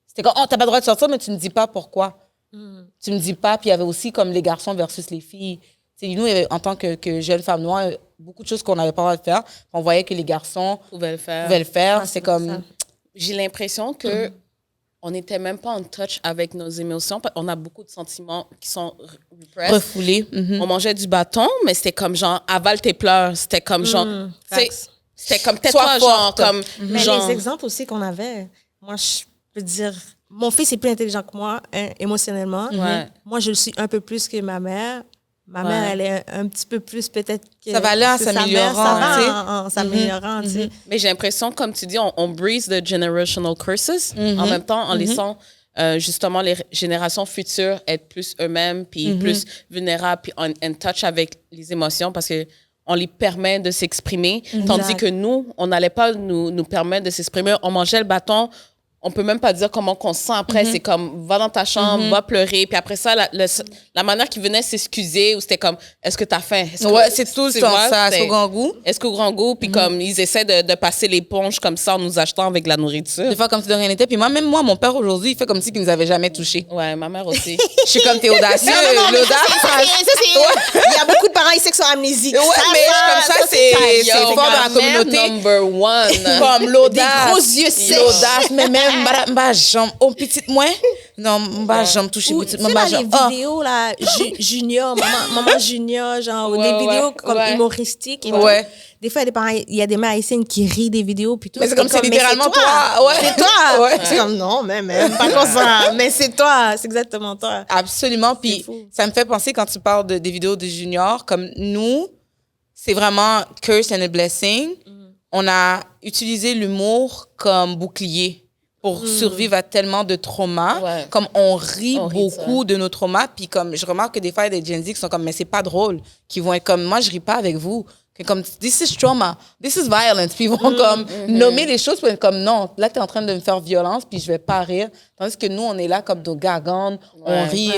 c'était comme, oh, tu n'as pas le droit de sortir, mais tu ne me dis pas pourquoi. Tu ne me dis pas. Puis il y avait aussi comme les garçons versus les filles. Tu sais, nous, il y avait, en tant que jeunes femmes noires, beaucoup de choses qu'on n'avait pas le droit de faire. On voyait que les garçons Pouvaient le faire. pouvaient le faire. Ah, c'est c'est comme... ça. J'ai l'impression que on n'était même pas en touch avec nos émotions. On a beaucoup de sentiments qui sont repressed. refoulés. On mangeait du bâton, mais c'était comme genre, avale tes pleurs. C'était comme genre, tu sais, facts. c'était comme Sois tais-toi, genre, forte. comme, Mais genre, les exemples aussi qu'on avait, moi, je peux dire, mon fils est plus intelligent que moi, émotionnellement. Ouais. Moi, je le suis un peu plus que ma mère. Ma Ouais. mère, elle est un petit peu plus peut-être que... Ça va aller en que sa mère. s'améliorant, Ça va tu sais. en s'améliorant, tu sais. mais j'ai l'impression, comme tu dis, on brise the generational curses en même temps en laissant justement les générations futures être plus eux-mêmes, puis plus vulnérables, puis in touch avec les émotions parce que on les permet de s'exprimer, tandis que nous, on n'allait pas nous permettre de s'exprimer. On mangeait le bâton, on peut même pas dire comment qu'on se sent après. C'est comme, va dans ta chambre, va pleurer. Puis après ça, la manière qu'il venait s'excuser, ou c'était comme, est-ce que t'as faim? C'est tout le temps ça, est-ce qu'au grand goût? Est-ce qu'au grand goût? Puis comme, ils essaient de passer l'éponge comme ça en nous achetant avec la nourriture. Des fois, comme si de rien n'était. Puis moi, mon père aujourd'hui, il fait comme si il nous avait jamais touchés. Ouais, ma mère aussi. Je suis comme, t'es audacieux. Non, L'audace. il y a beaucoup de parents ici qui sont amnésiques. Ouais, mais comme ça, c'est fort dans la communauté. Number one. Comme l'audace. Des gros yeux secs. L'audace, mais même, m'a jambe, oh, petite moins. Non, m'a jambe touché, Ou, petite tu sais, m'a dans les jambe. vidéos, là, Junior, maman Junior, genre, Ouais, des vidéos ouais, comme ouais. humoristiques. Et Ouais. Des fois, il y a des mères haïtiennes qui rient des vidéos, puis tout. Mais c'est comme, c'est mais littéralement toi. toi. Ouais. C'est toi. Ouais. C'est comme, non, même pas comme ça. Mais c'est toi. C'est exactement toi. Absolument. Puis fou. ça me fait penser quand tu parles des vidéos de Junior, comme nous, c'est vraiment curse and a blessing. On a utilisé l'humour comme bouclier pour survivre à tellement de traumas. Ouais. Comme on rit On rit de beaucoup de nos traumas. Puis comme je remarque que des fois, il y a des Gen Z qui sont comme, mais c'est pas drôle. Qui vont être comme, moi, je ris pas avec vous. Que comme, this is trauma, this is violence. Puis ils vont comme nommer les choses pour être comme, non, là, tu es en train de me faire violence, puis je vais pas rire. Tandis que nous, on est là comme de gagandes, on rit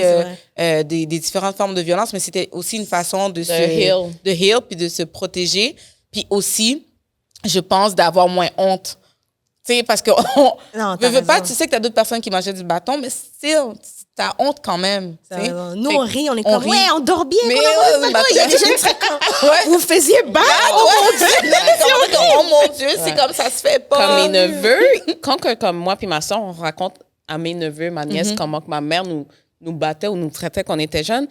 des différentes formes de violence, mais c'était aussi une façon de heal, puis de se protéger. Puis aussi, je pense d'avoir moins honte. Tu sais, parce que Non, veux pas, raison. tu sais que tu as d'autres personnes qui mangeaient du bâton, mais still, t'as honte quand même. T'as tu sais. raison. Nous, Fait on que rit, on est on comme, rit. ouais, on dort bien. Mais qu'on a pas de ouais, il y a des gens qui seraient comme, Ouais. vous faisiez bad. Oh mon Dieu! Oh mon Dieu, c'est comme ça se fait pas. Comme mes neveux, comme moi puis ma soeur, on raconte à mes neveux, ma nièce, comment que ma mère nous battait ou nous traitait quand on était jeunes,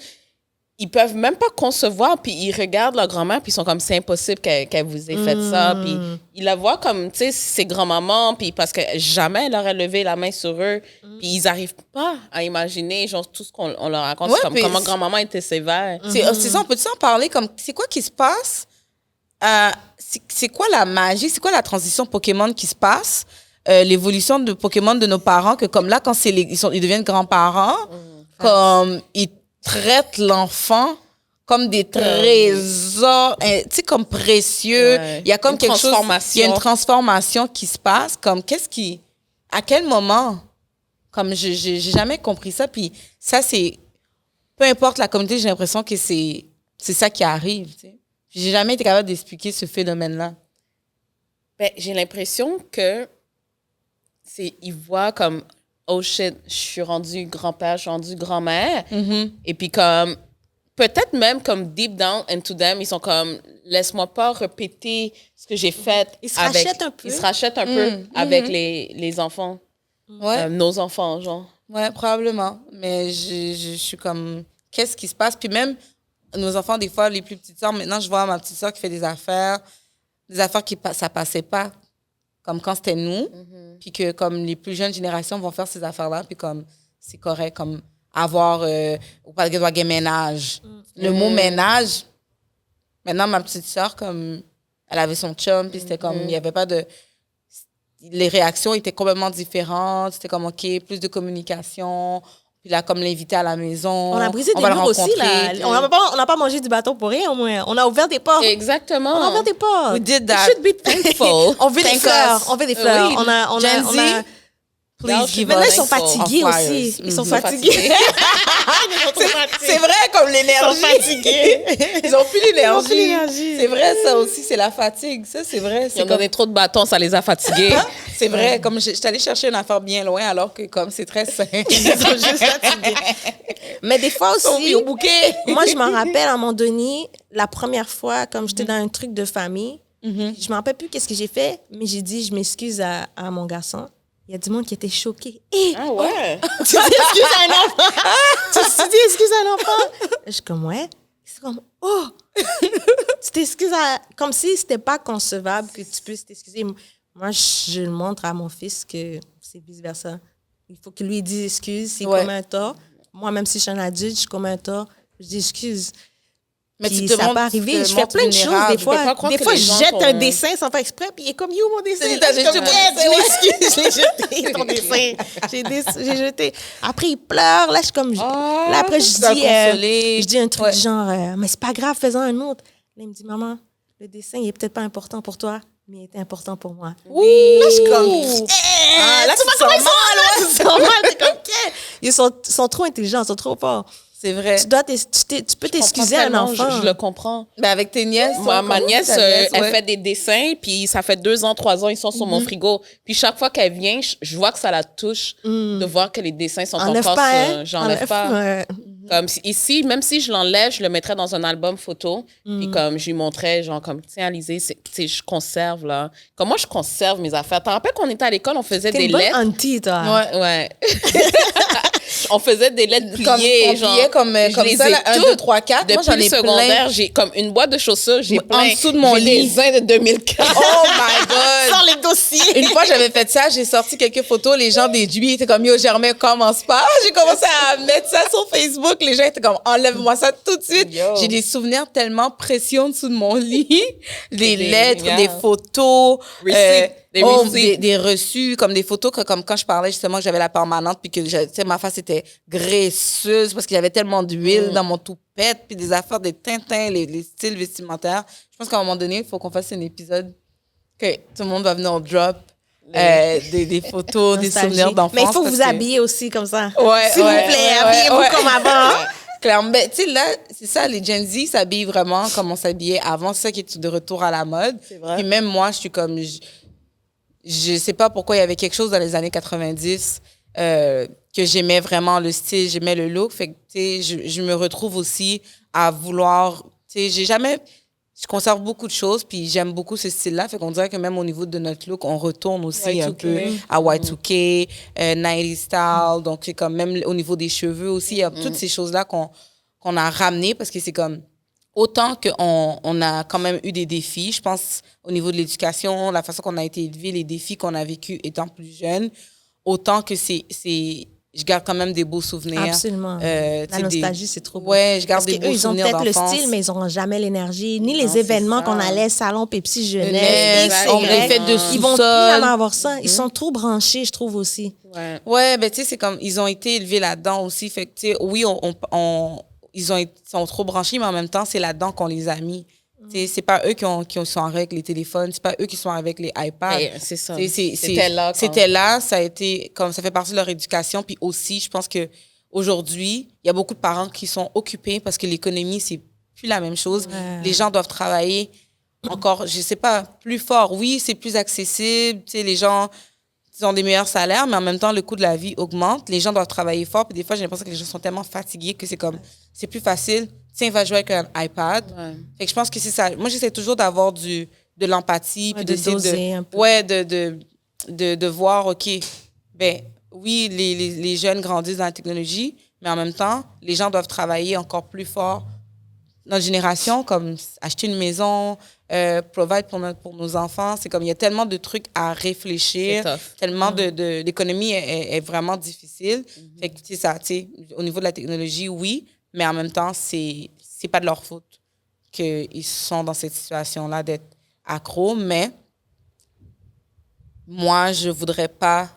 ils peuvent même pas concevoir, puis ils regardent leur grand-mère, puis ils sont comme, c'est impossible qu'elle vous ait fait ça, puis ils la voient comme, tu sais, ses grands-mamans, puis parce que jamais elle aurait levé la main sur eux, puis ils arrivent pas à imaginer, genre, tout ce qu'on leur raconte, Ouais, c'est comme puis comment grand-maman était sévère. C'est ça, on peut en parler comme c'est quoi qui se passe? C'est quoi la magie? C'est quoi la transition Pokémon qui se passe? L'évolution de Pokémon de nos parents, que comme là, quand ils deviennent grands-parents, comme ils traitent l'enfant comme des trésors, tu sais, comme précieux. Ouais. Il y a comme Une quelque chose, transformation. il y a une transformation qui se passe. Comme à quel moment? Comme j'ai jamais compris ça. Puis ça, c'est, peu importe la communauté, j'ai l'impression que c'est ça qui arrive. Tu sais. J'ai jamais été capable d'expliquer ce phénomène-là. Ben, j'ai l'impression que ils voient comme, oh shit, je suis rendu grand-père, je suis rendu grand-mère. Et puis comme, peut-être même comme deep down into them, ils sont comme, laisse-moi pas répéter ce que j'ai fait. Ils se rachètent un peu. Ils se rachètent un peu avec les enfants. Ouais. Nos enfants, genre. Ouais, probablement. Mais je suis comme, qu'est-ce qui se passe? Puis même, nos enfants, des fois, les plus petites sœurs, maintenant, je vois ma petite sœur qui fait des affaires qui ça passait pas. Comme quand c'était nous. Puis que, comme les plus jeunes générations vont faire ces affaires-là, puis comme, c'est correct, comme avoir, ou pas de ménage. Le mot ménage, maintenant, ma petite sœur, comme, elle avait son chum, puis c'était comme, il y avait pas de... Les réactions étaient complètement différentes. C'était comme, OK, plus de communication. Puis là, comme l'inviter à la maison. On a brisé des va le murs aussi, rencontrer. là. On n'a pas mangé du bâton pour rien, au moins. On a ouvert des portes. Exactement. On a ouvert des portes. We did that. It should be thankful. On veut des Thank fleurs. us. On veut des fleurs. Oui. On Gen Z, a... Please give Maintenant, us ils sont fatigués on flyers. aussi. Ils sont Mhm. fatigués. C'est vrai, comme l'énergie. Ils sont fatigués. Ils ont plus Ils ont plus l'énergie. l'énergie. C'est vrai, ça aussi, c'est la fatigue. Ça, c'est vrai. Ils C'est ont donné trop de bâtons, ça les a fatigués. C'est vrai, comme je suis allée chercher une affaire bien loin, alors que comme c'est très simple. Ils sont juste fatigués. Mais des fois Ils sont aussi, mis au bouquet. moi, je m'en rappelle, à un moment donné, la première fois, comme j'étais dans un truc de famille, je m'en rappelle plus qu'est-ce que j'ai fait, mais j'ai dit, je m'excuse à mon garçon. Il y a du monde qui était choqué. Hé, Ah ouais? tu dis excuse à un enfant? tu dis excuse à un enfant? Je suis comme, ouais. C'est comme, oh! Tu t'excuses comme si c'était pas concevable que tu puisses t'excuser. Moi, je le montre à mon fils que c'est vice-versa. Il faut que lui dise excuse s'il commet un tort. Moi, même si je suis un adulte, je commets un tort, je dis excuse. Mais Puis tu te ça montres- peut arriver. tu te Je fais montres plein de choses vulnérable. des Je peux fois. pas croire Des que fois, les je gens jette sont- un dessin sans faire exprès, puis il est comme, yo, mon dessin. Il t'a Je suis comme, jeté yeah, ton dessin, tu m'excuses, je l'ai jeté, ton dessin. J'ai jeté. Après, il pleure. Là, je suis comme... là, après, tu dois consoler. je dis un truc Ouais. du genre, mais c'est pas grave, fais-en un autre. Là, il me dit, maman, le dessin, il est peut-être pas important pour toi, mais il était important pour moi. Ouh! Là, je suis comme... là, tu te sens mal, Tu sens mal, t'es comme... Ils sont trop intelligents, ils sont trop forts. C'est vrai. Tu peux t'excuser à un enfant. Je le comprends. Ben avec tes nièces. Ma nièce, elle ouais. fait des dessins, puis ça fait 2 ans, 3 ans, ils sont sur mon frigo. Puis chaque fois qu'elle vient, je vois que ça la touche de voir que les dessins sont Enlève encore pas, sur... hein? J'enlève pas. Ouais. Comme ici, même si je l'enlève, je le mettrais dans un album photo. Puis comme je lui montrais, genre comme, tiens, Alizé, je conserve, là. Comme moi, je conserve mes affaires. T'en rappelles qu'on était à l'école, on faisait T'es des une bonne lettres. auntie, toi. Ouais. On faisait des lettres pliées, on pliait comme je ça, les ai là, 1, toutes. 2, 3, 4. Depuis Moi, j'en le ai secondaire, plein. j'ai comme une boîte de chaussures, j'ai plein. En dessous de mon J'ai lit. des zins de 2004. Oh my God! Sors les dossiers. Une fois, j'avais fait ça, j'ai sorti quelques photos, les gens déduits étaient comme, yo, Germain, commence pas. J'ai commencé à mettre ça sur Facebook, les gens étaient comme, enlève-moi ça tout de suite. Yo. J'ai des souvenirs tellement précieux en dessous de mon lit. Des lettres, yeah. des photos. Receipts. Des receipts. Des reçus, comme des photos, comme quand je parlais justement que j'avais la permanente, puis que tu sais, ma face était graisseuse parce qu'il y avait tellement d'huile dans mon toupette, puis des affaires, des tintins, les styles vestimentaires. Je pense qu'à un moment donné, il faut qu'on fasse un épisode que tout le monde va venir au drop. Des photos, des Nostalgie. souvenirs d'enfance. Mais il faut parce vous que- habiller aussi comme ça. Ouais, S'il ouais, vous plaît, ouais, habillez-vous ouais, comme ouais. avant. Clairement, ben, tu sais, là, c'est ça, les Gen Z s'habillent vraiment comme on s'habillait avant. C'est ça qui est de retour à la mode. C'est vrai. Et même moi, je suis comme... Je sais pas pourquoi il y avait quelque chose dans les années 90 que j'aimais vraiment le style, j'aimais le look. Fait que, tu sais, je me retrouve aussi à vouloir... Tu sais, je conserve beaucoup de choses, puis j'aime beaucoup ce style-là. Fait qu'on dirait que même au niveau de notre look, on retourne aussi un Y2K. peu à Y2K, 90s style. Donc, c'est comme même au niveau des cheveux aussi, il y a toutes ces choses-là qu'on a ramenées parce que c'est comme... Autant qu'on a quand même eu des défis, je pense, au niveau de l'éducation, la façon qu'on a été élevé, les défis qu'on a vécu étant plus jeune, autant que je garde quand même des beaux souvenirs. Absolument. La nostalgie, c'est trop beau. Ouais, je garde Parce des beaux qu'eux, ils ont souvenirs peut-être le d'enfance. style, mais ils n'auront jamais l'énergie, ni Non, les c'est événements ça. qu'on allait, salon, Pepsi, Jeunesse, jeunesse, on X, les Y. fait de Ils vont plus sous-sol. jamais avoir ça. Ils sont trop branchés, je trouve aussi. Ouais. Ouais, ben tu sais, c'est comme, ils ont été élevés là-dedans aussi. Fait que, tu sais, oui, ils sont trop branchés, mais en même temps, c'est là-dedans qu'on les a mis. Tu sais, c'est pas eux qui sont avec les téléphones, c'est pas eux qui sont avec les iPads. Ouais, c'est ça. Tu sais, C'était là. C'était là, ça a été, comme ça fait partie de leur éducation. Puis aussi, je pense que aujourd'hui, il y a beaucoup de parents qui sont occupés parce que l'économie, c'est plus la même chose. Ouais. Les gens doivent travailler encore, je sais pas, plus fort. Oui, c'est plus accessible. Tu sais, les gens ils ont des meilleurs salaires, mais en même temps, le coût de la vie augmente. Les gens doivent travailler fort. Puis des fois, j'ai l'impression que les gens sont tellement fatigués que c'est comme, c'est plus facile. Tiens, va jouer avec un iPad. Ouais. Fait que je pense que c'est ça. Moi, j'essaie toujours d'avoir de l'empathie. Ouais, Puis de doser un peu. Ouais, de voir, OK, ben oui, les jeunes grandissent dans la technologie, mais en même temps, les gens doivent travailler encore plus fort. Notre génération, comme acheter une maison, provide pour nos enfants, c'est comme, il y a tellement de trucs à réfléchir, C'est tough. tellement l'économie est vraiment difficile. Fait que, c'est ça, tu sais, au niveau de la technologie, oui, mais en même temps, c'est pas de leur faute qu'ils sont dans cette situation-là d'être accros, mais moi, je voudrais pas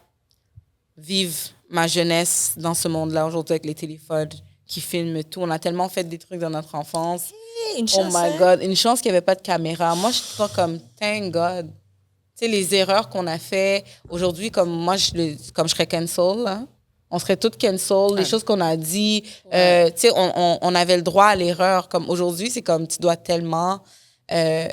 vivre ma jeunesse dans ce monde-là aujourd'hui avec les téléphones qui filment tout. On a tellement fait des trucs dans notre enfance. Une Oh chance, my hein? God, une chance qu'il n'y avait pas de caméra. Moi, je suis pas comme, thank God. Tu sais, les erreurs qu'on a fait aujourd'hui, comme moi, comme je serais cancel, là. On serait toutes cancel. Les choses qu'on a dit, tu sais, on avait le droit à l'erreur. Comme aujourd'hui, c'est comme, tu dois tellement... il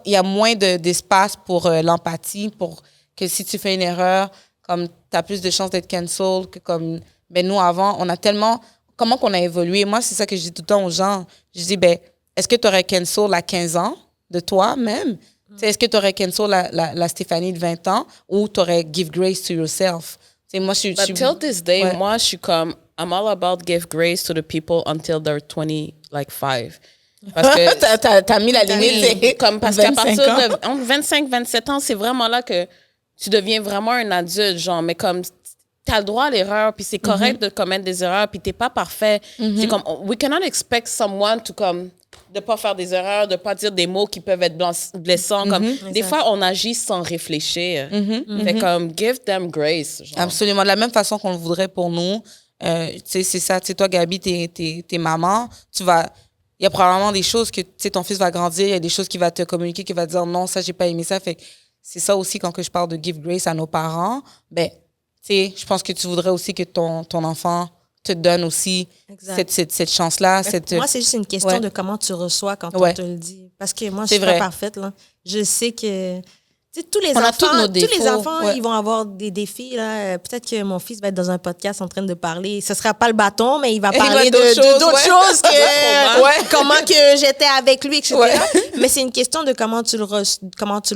y a moins d'espace pour l'empathie, pour que si tu fais une erreur, comme tu as plus de chances d'être cancel que comme ben nous avant, on a tellement comment qu'on a évolué. Moi, c'est ça que je dis tout le temps aux gens. Je dis ben est-ce que tu aurais cancel à 15 ans de toi-même? Est-ce que tu aurais cancel la Stéphanie de 20 ans ou tu aurais give grace to yourself? Moi, je suis But till this day, Ouais. moi, je suis comme, I'm all about give grace to the people until they're 25. Parce que t'as mis la limite. c'est comme parce qu'à 25 partir ans. de entre 25-27 ans, c'est vraiment là que tu deviens vraiment un adulte, genre, mais comme t'as le droit à l'erreur, puis c'est correct de commettre des erreurs, puis t'es pas parfait. C'est comme, we cannot expect someone to comme de pas faire des erreurs, de pas dire des mots qui peuvent être blessants. Comme, des fois, on agit sans réfléchir. Fait comme, give them grace. Genre. Absolument. De la même façon qu'on le voudrait pour nous. Tu sais, c'est ça. Tu sais, toi, Gabi, t'es maman. Tu vas il y a probablement des choses que, tu sais, ton fils va grandir, il y a des choses qu'il va te communiquer, qu'il va te dire non, ça, j'ai pas aimé ça. Fait que c'est ça aussi quand que je parle de give grace à nos parents. Ben, tu sais, je pense que tu voudrais aussi que ton enfant te donne aussi cette chance-là. Moi, c'est juste une question de comment tu reçois quand on te le dit. Parce que moi, je suis pas parfaite, là. Je sais que tous les enfants, ils vont avoir des défis. Là. Peut-être que mon fils va être dans un podcast en train de parler. Ce ne sera pas le bâton, mais il va parler d'autres choses que comment que j'étais avec lui, etc. Mais c'est une question de comment tu le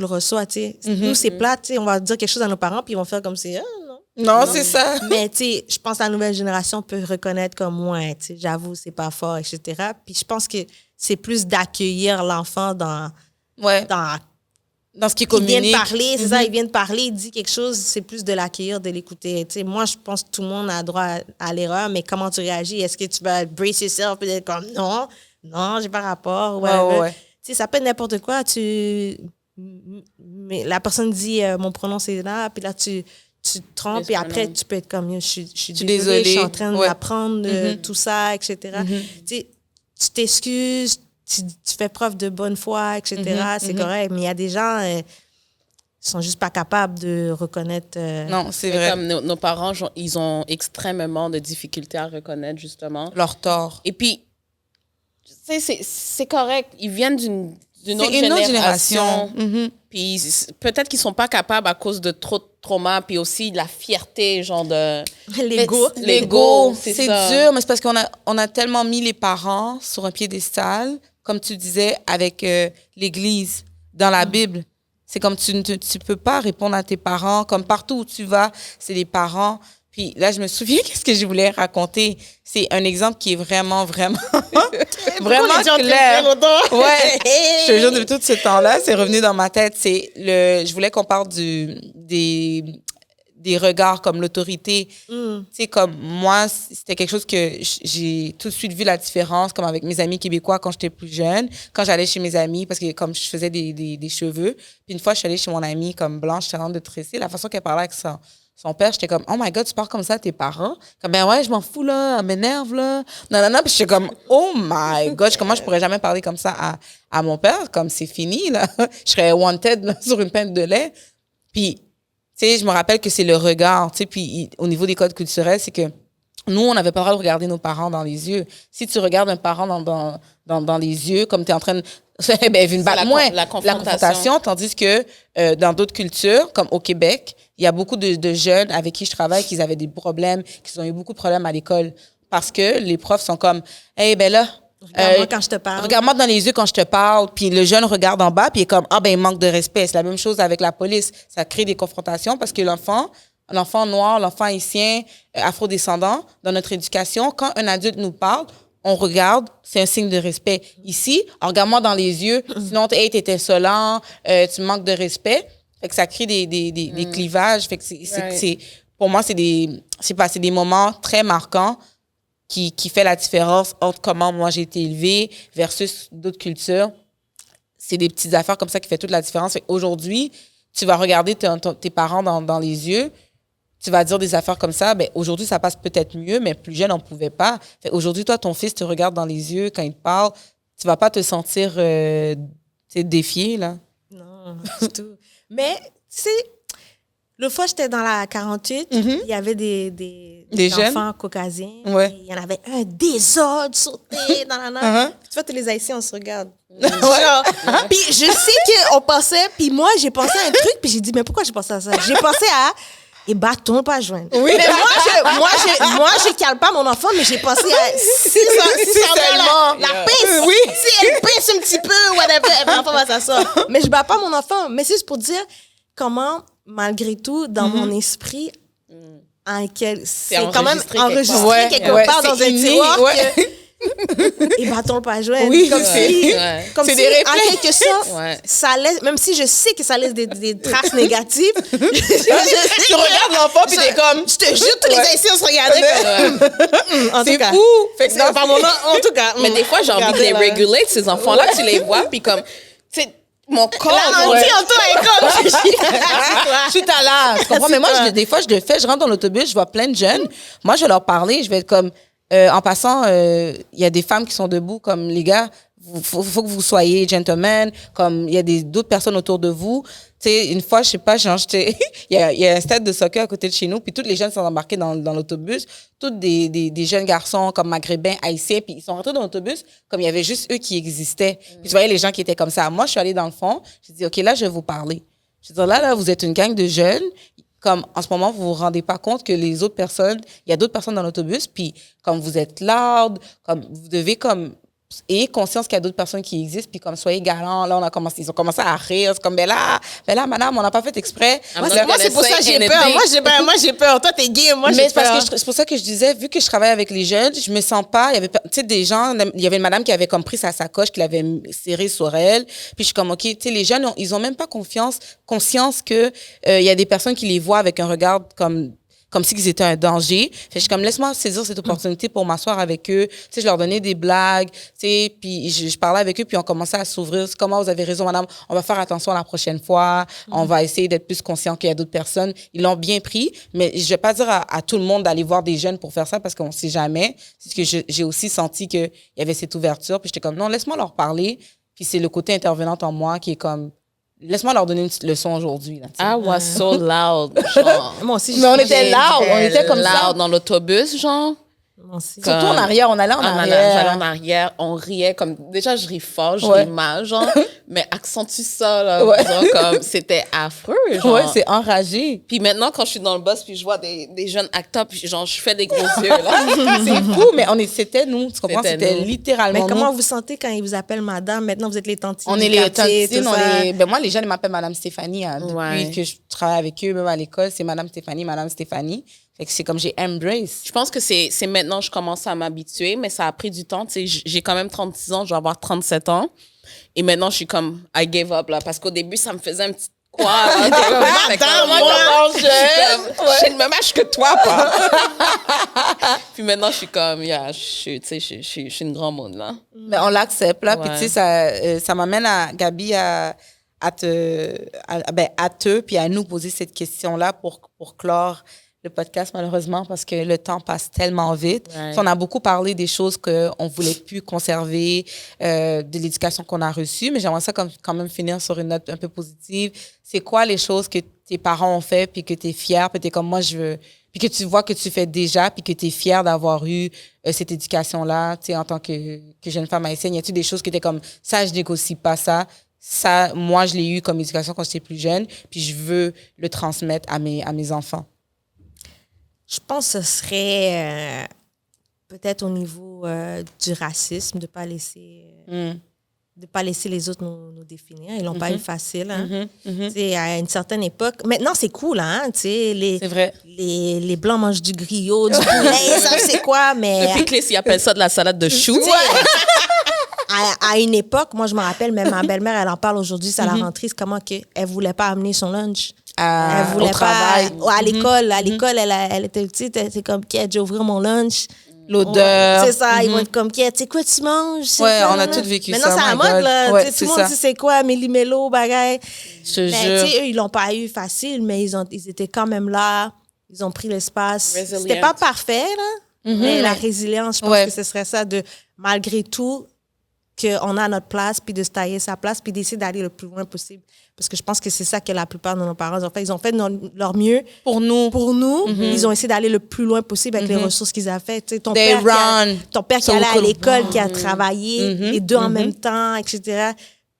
reçois. Nous, c'est plate. On va dire quelque chose à nos parents, puis ils vont faire comme si... Non, c'est ça. Mais je pense que la nouvelle génération peut reconnaître comme moi. J'avoue, c'est pas fort, etc. Puis je pense que c'est plus d'accueillir l'enfant dans ce qu'il communique. Il vient de parler, c'est ça, il vient de parler, il dit quelque chose, c'est plus de l'accueillir, de l'écouter. Moi, je pense que tout le monde a droit à l'erreur, mais comment tu réagis? Est-ce que tu vas brace yourself et être comme non, j'ai pas rapport. Ça peut être n'importe quoi. Mais la personne dit mon pronom c'est là, puis là tu te trompes, et après tu peux être comme je suis désolée, je suis en train d'apprendre tout ça, etc. Tu t'excuses. Tu fais preuve de bonne foi, etc. C'est correct. Mais il y a des gens qui sont juste pas capables de reconnaître... Non, c'est vrai. Comme nos parents, ils ont extrêmement de difficultés à reconnaître, justement. Leur tort. Et puis, c'est correct. Ils viennent d'une autre génération. Puis peut-être qu'ils sont pas capables à cause de trop de trauma, puis aussi de la fierté, genre de... L'ego, c'est dur, mais c'est parce qu'on a tellement mis les parents sur un piédestal, comme tu disais, avec l'Église, dans la Bible. C'est comme tu peux pas répondre à tes parents, comme partout où tu vas, c'est les parents. Puis là, je me souviens qu'est-ce que je voulais raconter. C'est un exemple qui est vraiment, vraiment, vraiment clair. Ouais. Je te jure, depuis tout ce temps-là, c'est revenu dans ma tête. Je voulais qu'on parle des regards comme l'autorité. Tu sais, comme moi, c'était quelque chose que j'ai tout de suite vu la différence, comme avec mes amis québécois quand j'étais plus jeune, quand j'allais chez mes amis, parce que comme je faisais des cheveux. Puis une fois, je suis allée chez mon amie comme Blanche, j'étais en train de tresser. La façon qu'elle parlait avec son père, j'étais comme, oh my God, tu parles comme ça à tes parents? Comme, ben ouais, je m'en fous, là, elle m'énerve, là. Non. Puis j'étais comme, oh my God, comment je pourrais jamais parler comme ça à mon père? Comme, c'est fini, là. Je serais wanted là, sur une pinte de lait. Puis, tu sais, je me rappelle que c'est le regard, tu sais, puis au niveau des codes culturels, c'est que nous, on n'avait pas le droit de regarder nos parents dans les yeux. Si tu regardes un parent dans les yeux, comme tu es en train de... la confrontation, tandis que dans d'autres cultures, comme au Québec, il y a beaucoup de jeunes avec qui je travaille qui avaient des problèmes, qui ont eu beaucoup de problèmes à l'école parce que les profs sont comme « Hey, ben là, regarde-moi quand je te parle. Regarde-moi dans les yeux quand je te parle. » Puis le jeune regarde en bas, puis il est comme « Ah, ben il manque de respect. » C'est la même chose avec la police. Ça crée des confrontations parce que l'enfant noir, l'enfant haïtien, afrodescendant, dans notre éducation, quand un adulte nous parle, on regarde, c'est un signe de respect. Ici, regarde-moi dans les yeux, sinon, hey, t'es insolent, tu manques de respect. Fait que ça crée des clivages. Fait que pour moi, c'est des moments très marquants qui fait la différence entre comment moi j'ai été élevée versus d'autres cultures. C'est des petites affaires comme ça qui fait toute la différence. Fait qu'aujourd'hui, tu vas regarder tes parents dans les yeux, tu vas dire des affaires comme ça, ben aujourd'hui, ça passe peut-être mieux, mais plus jeune, on ne pouvait pas. Aujourd'hui, toi, ton fils te regarde dans les yeux quand il te parle, tu ne vas pas te sentir défié, là. Non, du tout. Mais, tu sais, l'autre fois, j'étais dans la 48, il y avait des enfants caucasiens. Ouais. Il y en avait un désordre sauté dans la nappe. Tu vois, tous les Haïtiens, on se regarde. Puis je sais qu'on pensait, puis moi, j'ai pensé à un truc, puis j'ai dit, mais pourquoi j'ai pensé à ça? J'ai pensé à... Et bâton, pas joindre. Oui. Mais moi, je cale pas mon enfant, mais j'ai pensé à si la pince. Oui. Si elle pince un petit peu, whatever, l'enfant va s'asseoir. Mais je bats pas mon enfant. Mais c'est juste pour dire comment, malgré tout, dans mon esprit, c'est quand même enregistré quelque part dans un tiroir et bâton pas joindre. Oui, comme si, c'est des réflexes. En quelque sorte, ça laisse, même si je sais que ça laisse des traces négatives, tu regardes l'enfant puis t'es comme, je te jure, tous les Haïtiens se regardaient. C'est fou. Fait que c'est pas mon nom, en tout cas. Mais des fois, j'ai envie de les réguler, ces enfants-là, tu les vois, puis comme, tu sais, mon corps. Je suis à l'âge. Tu comprends? Mais moi, des fois, je le fais, je rentre dans l'autobus, je vois plein de jeunes. Moi, je vais leur parler, je vais être comme, En passant, il y a des femmes qui sont debout, comme les gars, faut que vous soyez gentlemen, comme il y a d'autres personnes autour de vous. Tu sais, une fois, je sais pas, genre, il y a un stade de soccer à côté de chez nous, puis tous les jeunes sont embarqués dans l'autobus, tous des jeunes garçons comme maghrébins, haïtiens, puis ils sont rentrés dans l'autobus comme il y avait juste eux qui existaient. Puis tu voyais les gens qui étaient comme ça. Moi, je suis allée dans le fond, j'ai dit, OK, là, je vais vous parler. Je veux dire, là, vous êtes une gang de jeunes. Comme en ce moment, vous vous rendez pas compte que les autres personnes, il y a d'autres personnes dans l'autobus, puis comme vous êtes loud, comme vous devez comme ayez conscience qu'il y a d'autres personnes qui existent, puis comme soyez galants. Là, ils ont commencé à rire. C'est comme, ben là, madame, on n'a pas fait exprès. Moi, c'est pour ça que j'ai peur. Moi, j'ai peur. Toi, t'es gay, moi, j'ai peur. C'est pour ça que je disais, vu que je travaille avec les jeunes, je me sens pas. Il y avait, tu sais, des gens. Il y avait une madame qui avait comme pris sa sacoche, qui l'avait serrée sur elle. Puis je suis comme, OK, tu sais, les jeunes, ils ont même pas conscience que il y a des personnes qui les voient avec un regard comme si ils étaient un danger. Fait que je suis comme, laisse-moi saisir cette opportunité pour m'asseoir avec eux. Tu sais, je leur donnais des blagues, tu sais, puis je parlais avec eux, puis on commençait à s'ouvrir. C'est comment, vous avez raison, madame, on va faire attention la prochaine fois. On va essayer d'être plus conscient qu'il y a d'autres personnes. Ils l'ont bien pris, mais je vais pas dire à tout le monde d'aller voir des jeunes pour faire ça parce qu'on sait jamais. C'est que j'ai aussi senti qu'il y avait cette ouverture, puis j'étais comme, non, laisse-moi leur parler. Puis c'est le côté intervenante en moi qui est comme, laisse-moi leur donner une petite leçon aujourd'hui. Là, I was so loud, genre. Moi aussi, mais on était loud, on était comme ça. Loud dans l'autobus, genre. Moi aussi. Surtout en arrière, on allait en arrière. J'allais en arrière, on riait comme... Déjà, je ris fort, je ris mal, genre. Mais accentue ça, là. Genre, comme, c'était affreux, genre. Ouais, c'est enragé. Puis maintenant, quand je suis dans le bus, puis je vois des jeunes acteurs, puis genre, je fais des gros yeux, là. C'est fou, mais c'était nous, tu comprends? C'était nous. littéralement Mais nous. comment vous sentez quand ils vous appellent madame? Maintenant, vous êtes les tantines. On est du les quartier, tantines, tout ça. ben moi, les jeunes, ils m'appellent Madame Stéphanie. Hein, depuis que je travaille avec eux, même à l'école, c'est Madame Stéphanie. Fait que c'est comme j'ai embrace. Je pense que c'est maintenant je commence à m'habituer, mais ça a pris du temps. Tu sais, j'ai quand même 36 ans, je vais avoir 37 ans. Et maintenant, je suis comme, I gave up, là. Parce qu'au début, ça me faisait un petit quoi. Madame, moi, je suis le même âge que toi, pas. Puis maintenant, je suis comme, je suis une grande monde, là. Mais on l'accepte, là. Ouais. Puis tu sais, ça m'amène à Gabi à te, puis à nous poser cette question-là pour clore le podcast, malheureusement, parce que le temps passe tellement vite. Ouais. On a beaucoup parlé des choses qu'on voulait plus conserver, de l'éducation qu'on a reçue, mais j'aimerais ça quand même finir sur une note un peu positive. C'est quoi les choses que tes parents ont fait, puis que tu es fière, puis tu es comme moi, je veux... Puis que tu vois que tu fais déjà, puis que tu es fière d'avoir eu cette éducation-là, tu sais, en tant que jeune femme haïtienne. Y a-tu des choses que tu es comme, ça, je négocie pas ça. Ça, moi, je l'ai eu comme éducation quand j'étais plus jeune, puis je veux le transmettre à mes enfants. Je pense que ce serait peut-être au niveau du racisme, de ne pas laisser les autres nous définir. Ils l'ont pas eu facile. Hein. Tu sais, à une certaine époque. Maintenant, c'est cool, hein? Tu sais, C'est vrai. Les Blancs mangent du griot, du poulet, ça, c'est quoi? Mais Depuis que ils appellent ça de la salade de choux. à une époque, moi, je me rappelle, même ma belle-mère, elle en parle aujourd'hui, ça la rend triste, comment elle voulait pas amener son lunch. Elle voulait au travail. pas. À l'école, elle était petite, elle était comme, qui a dû ouvrir mon lunch. L'odeur. C'est ça, ils vont être comme, tu sais quoi tu manges? Ouais, quoi, on a là? tous vécu Maintenant, ça. c'est à la my God. mode, là. Ouais, Tout c'est le monde ça. dit c'est quoi, méli-mélo, bagaille. Je te Mais jure. tu sais, eux, ils l'ont pas eu facile, mais ils étaient quand même là. Ils ont pris l'espace. Resilient. C'était pas parfait, là. Mais la résilience, je pense Ouais. que ce serait ça de, malgré tout, qu'on a notre place, puis de se tailler sa place, puis d'essayer d'aller le plus loin possible. Parce que je pense que c'est ça que la plupart de nos parents ont fait. Ils ont fait leur mieux Pour nous. Ils ont essayé d'aller le plus loin possible avec les ressources qu'ils avaient fait. Tu sais, ton They père run. qui allait à l'école, qui a travaillé, les deux en même temps, etc.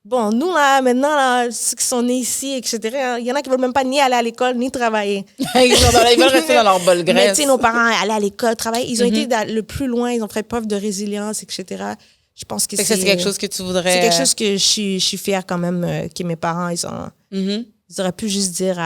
Bon, nous, là, maintenant, là, ceux qui sont nés ici, etc., il y en a qui veulent même pas ni aller à l'école, ni travailler. Ils veulent rester dans leur bol Mais graisse. tu sais, nos parents allaient à l'école, travailler. Ils ont été le plus loin, ils ont fait preuve de résilience, etc. Je pense que Fait que ça, c'est quelque chose que tu voudrais... c'est quelque chose que je suis fière quand même que mes parents, ils auraient pu juste dire,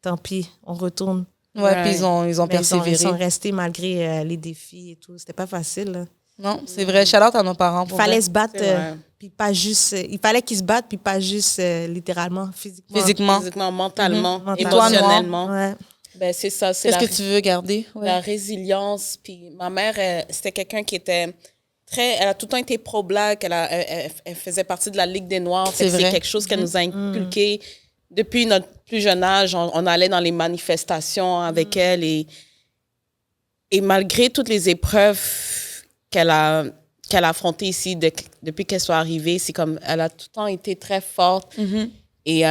tant pis, on retourne. Ouais, puis ils ont Mais persévéré. ils sont restés malgré les défis et tout. C'était pas facile. Là. Non, c'est vrai. Shout-out à nos parents. Il fallait se battre, C'est vrai. puis pas juste... il fallait qu'ils se battent, puis pas juste littéralement, physiquement. Physiquement, mentalement, Mentalement. émotionnellement. Ouais. Ben, c'est ça. C'est Qu'est-ce la, que tu veux garder? Ouais. la résilience. Puis ma mère, c'était quelqu'un qui était elle a tout le temps été pro-black. Elle faisait partie de la Ligue des Noirs. C'est vrai. C'est quelque chose qu'elle nous a inculqué. Depuis notre plus jeune âge, on allait dans les manifestations avec elle et Et malgré toutes les épreuves qu'elle a affrontées ici depuis qu'elle soit arrivée, c'est comme elle a tout le temps été très forte et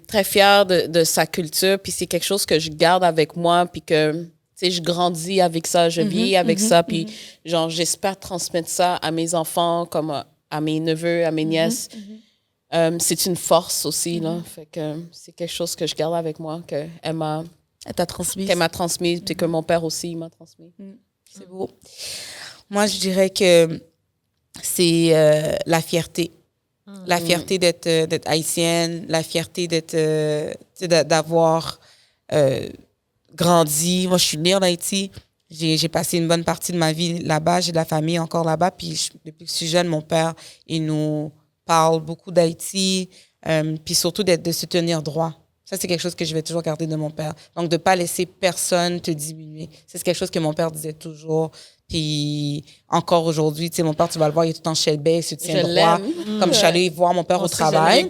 très fière de sa culture. Puis c'est quelque chose que je garde avec moi, puis que tu sais, je grandis avec ça, je vis avec ça. Puis genre, j'espère transmettre ça à mes enfants, comme à mes neveux, à mes nièces. C'est une force aussi, là. Fait que c'est quelque chose que je garde avec moi, qu'elle m'a transmis, et que mon père aussi m'a transmis. C'est beau. Moi, je dirais que c'est la fierté. La fierté d'être haïtienne, la fierté d'avoir grandi. Moi, je suis née en Haïti. J'ai passé une bonne partie de ma vie là-bas. J'ai de la famille encore là-bas. Puis depuis que je suis jeune, mon père, il nous parle beaucoup d'Haïti. Puis surtout de se tenir droit. Ça, c'est quelque chose que je vais toujours garder de mon père. Donc, de ne pas laisser personne te diminuer. C'est quelque chose que mon père disait toujours. Puis encore aujourd'hui, tu sais, mon père, tu vas le voir, il est tout le temps shellback, il se tient droit. Comme je suis allée voir mon père au travail.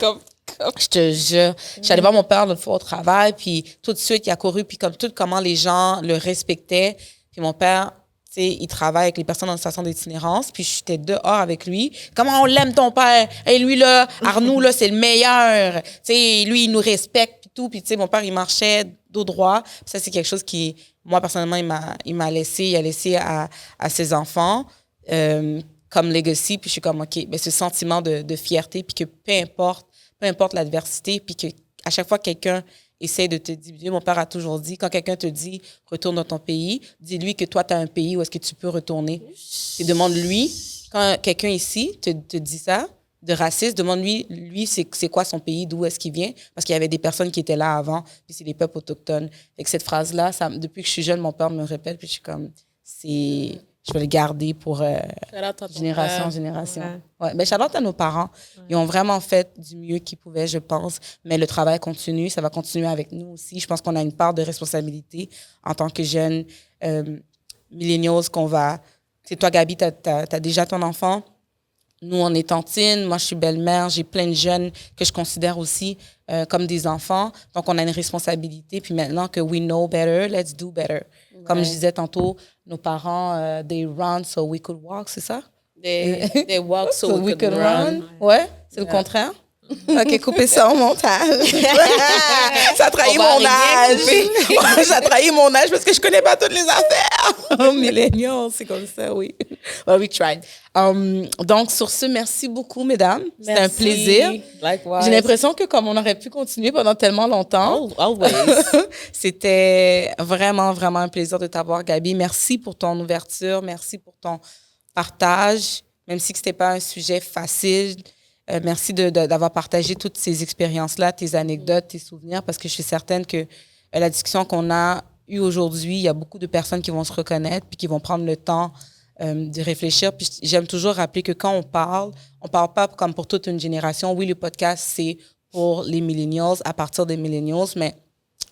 Je te jure. Je suis allée voir mon père l'autre fois au travail, puis tout de suite, il a couru, puis comme tout comment les gens le respectaient. Puis mon père, tu sais, il travaille avec les personnes en station d'itinérance, puis j'étais dehors avec lui. Comment on l'aime, ton père? Et lui, là, Arnaud, là, c'est le meilleur. Tu sais, lui, il nous respecte, puis tout. Puis, tu sais, mon père, il marchait dos droit. Puis ça, c'est quelque chose qui, moi, personnellement, il a laissé à ses enfants comme legacy. Puis je suis comme, OK, mais ce sentiment de fierté, puis que peu importe l'adversité, puis que à chaque fois que quelqu'un essaie de te diminuer, mon père a toujours dit, quand quelqu'un te dit « retourne dans ton pays », dis-lui que toi, tu as un pays où est-ce que tu peux retourner. Et demande-lui, quand quelqu'un ici te dit ça, de raciste, demande-lui c'est quoi son pays, d'où est-ce qu'il vient, parce qu'il y avait des personnes qui étaient là avant, puis c'est des peuples autochtones. Et que cette phrase-là, depuis que je suis jeune, mon père me répète, puis je suis comme, je vais le garder pour génération en génération. Ouais. Mais shout-out à nos parents. Ils ont vraiment fait du mieux qu'ils pouvaient, je pense. Mais le travail continue, ça va continuer avec nous aussi. Je pense qu'on a une part de responsabilité en tant que jeunes millennials qu'on va... Tu sais, toi, Gabi, t'as déjà ton enfant. Nous, on est tantines. Moi, je suis belle-mère. J'ai plein de jeunes que je considère aussi comme des enfants. Donc, on a une responsabilité. Puis maintenant que we know better, let's do better. Ouais. Comme je disais tantôt, nos parents, they run so we could walk, c'est ça? They walk so we could run. Ouais, c'est le contraire. OK, coupez ça au montage. Ça trahit mon âge. Ça trahit mon âge parce que je connais pas toutes les affaires. Millennials, c'est comme ça, oui. Well, we tried. Donc, sur ce, merci beaucoup, mesdames. C'était un plaisir. Likewise. J'ai l'impression que comme on aurait pu continuer pendant tellement longtemps. Oh, always. C'était vraiment, vraiment un plaisir de t'avoir, Gabi. Merci pour ton ouverture. Merci pour ton partage. Même si ce n'était pas un sujet facile. Merci d'avoir partagé toutes ces expériences-là, tes anecdotes, tes souvenirs, parce que je suis certaine que la discussion qu'on a eue aujourd'hui, il y a beaucoup de personnes qui vont se reconnaître puis qui vont prendre le temps de réfléchir. Puis j'aime toujours rappeler que quand on parle pas comme pour toute une génération. Oui, le podcast, c'est pour les millennials, à partir des millennials, mais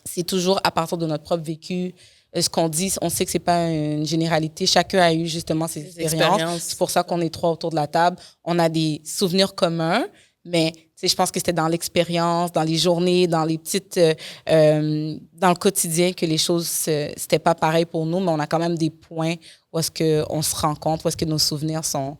c'est toujours à partir de notre propre vécu. Ce qu'on dit, on sait que c'est pas une généralité. Chacun a eu justement ses expériences. C'est pour ça qu'on est trois autour de la table. On a des souvenirs communs, mais je pense que c'était dans l'expérience, dans les journées, dans les petites, dans le quotidien que les choses c'était pas pareil pour nous, mais on a quand même des points où est-ce que on se rencontre, où est-ce que nos souvenirs sont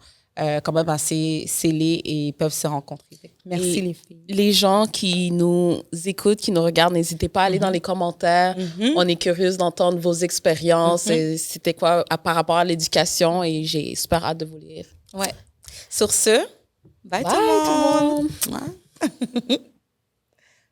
quand même assez scellés et peuvent se rencontrer. Merci les filles. Les gens qui nous écoutent, qui nous regardent, n'hésitez pas à aller dans les commentaires. On est curieuse d'entendre vos expériences. C'était quoi par rapport à l'éducation et j'ai super hâte de vous lire. Ouais. Sur ce, bye tout le monde.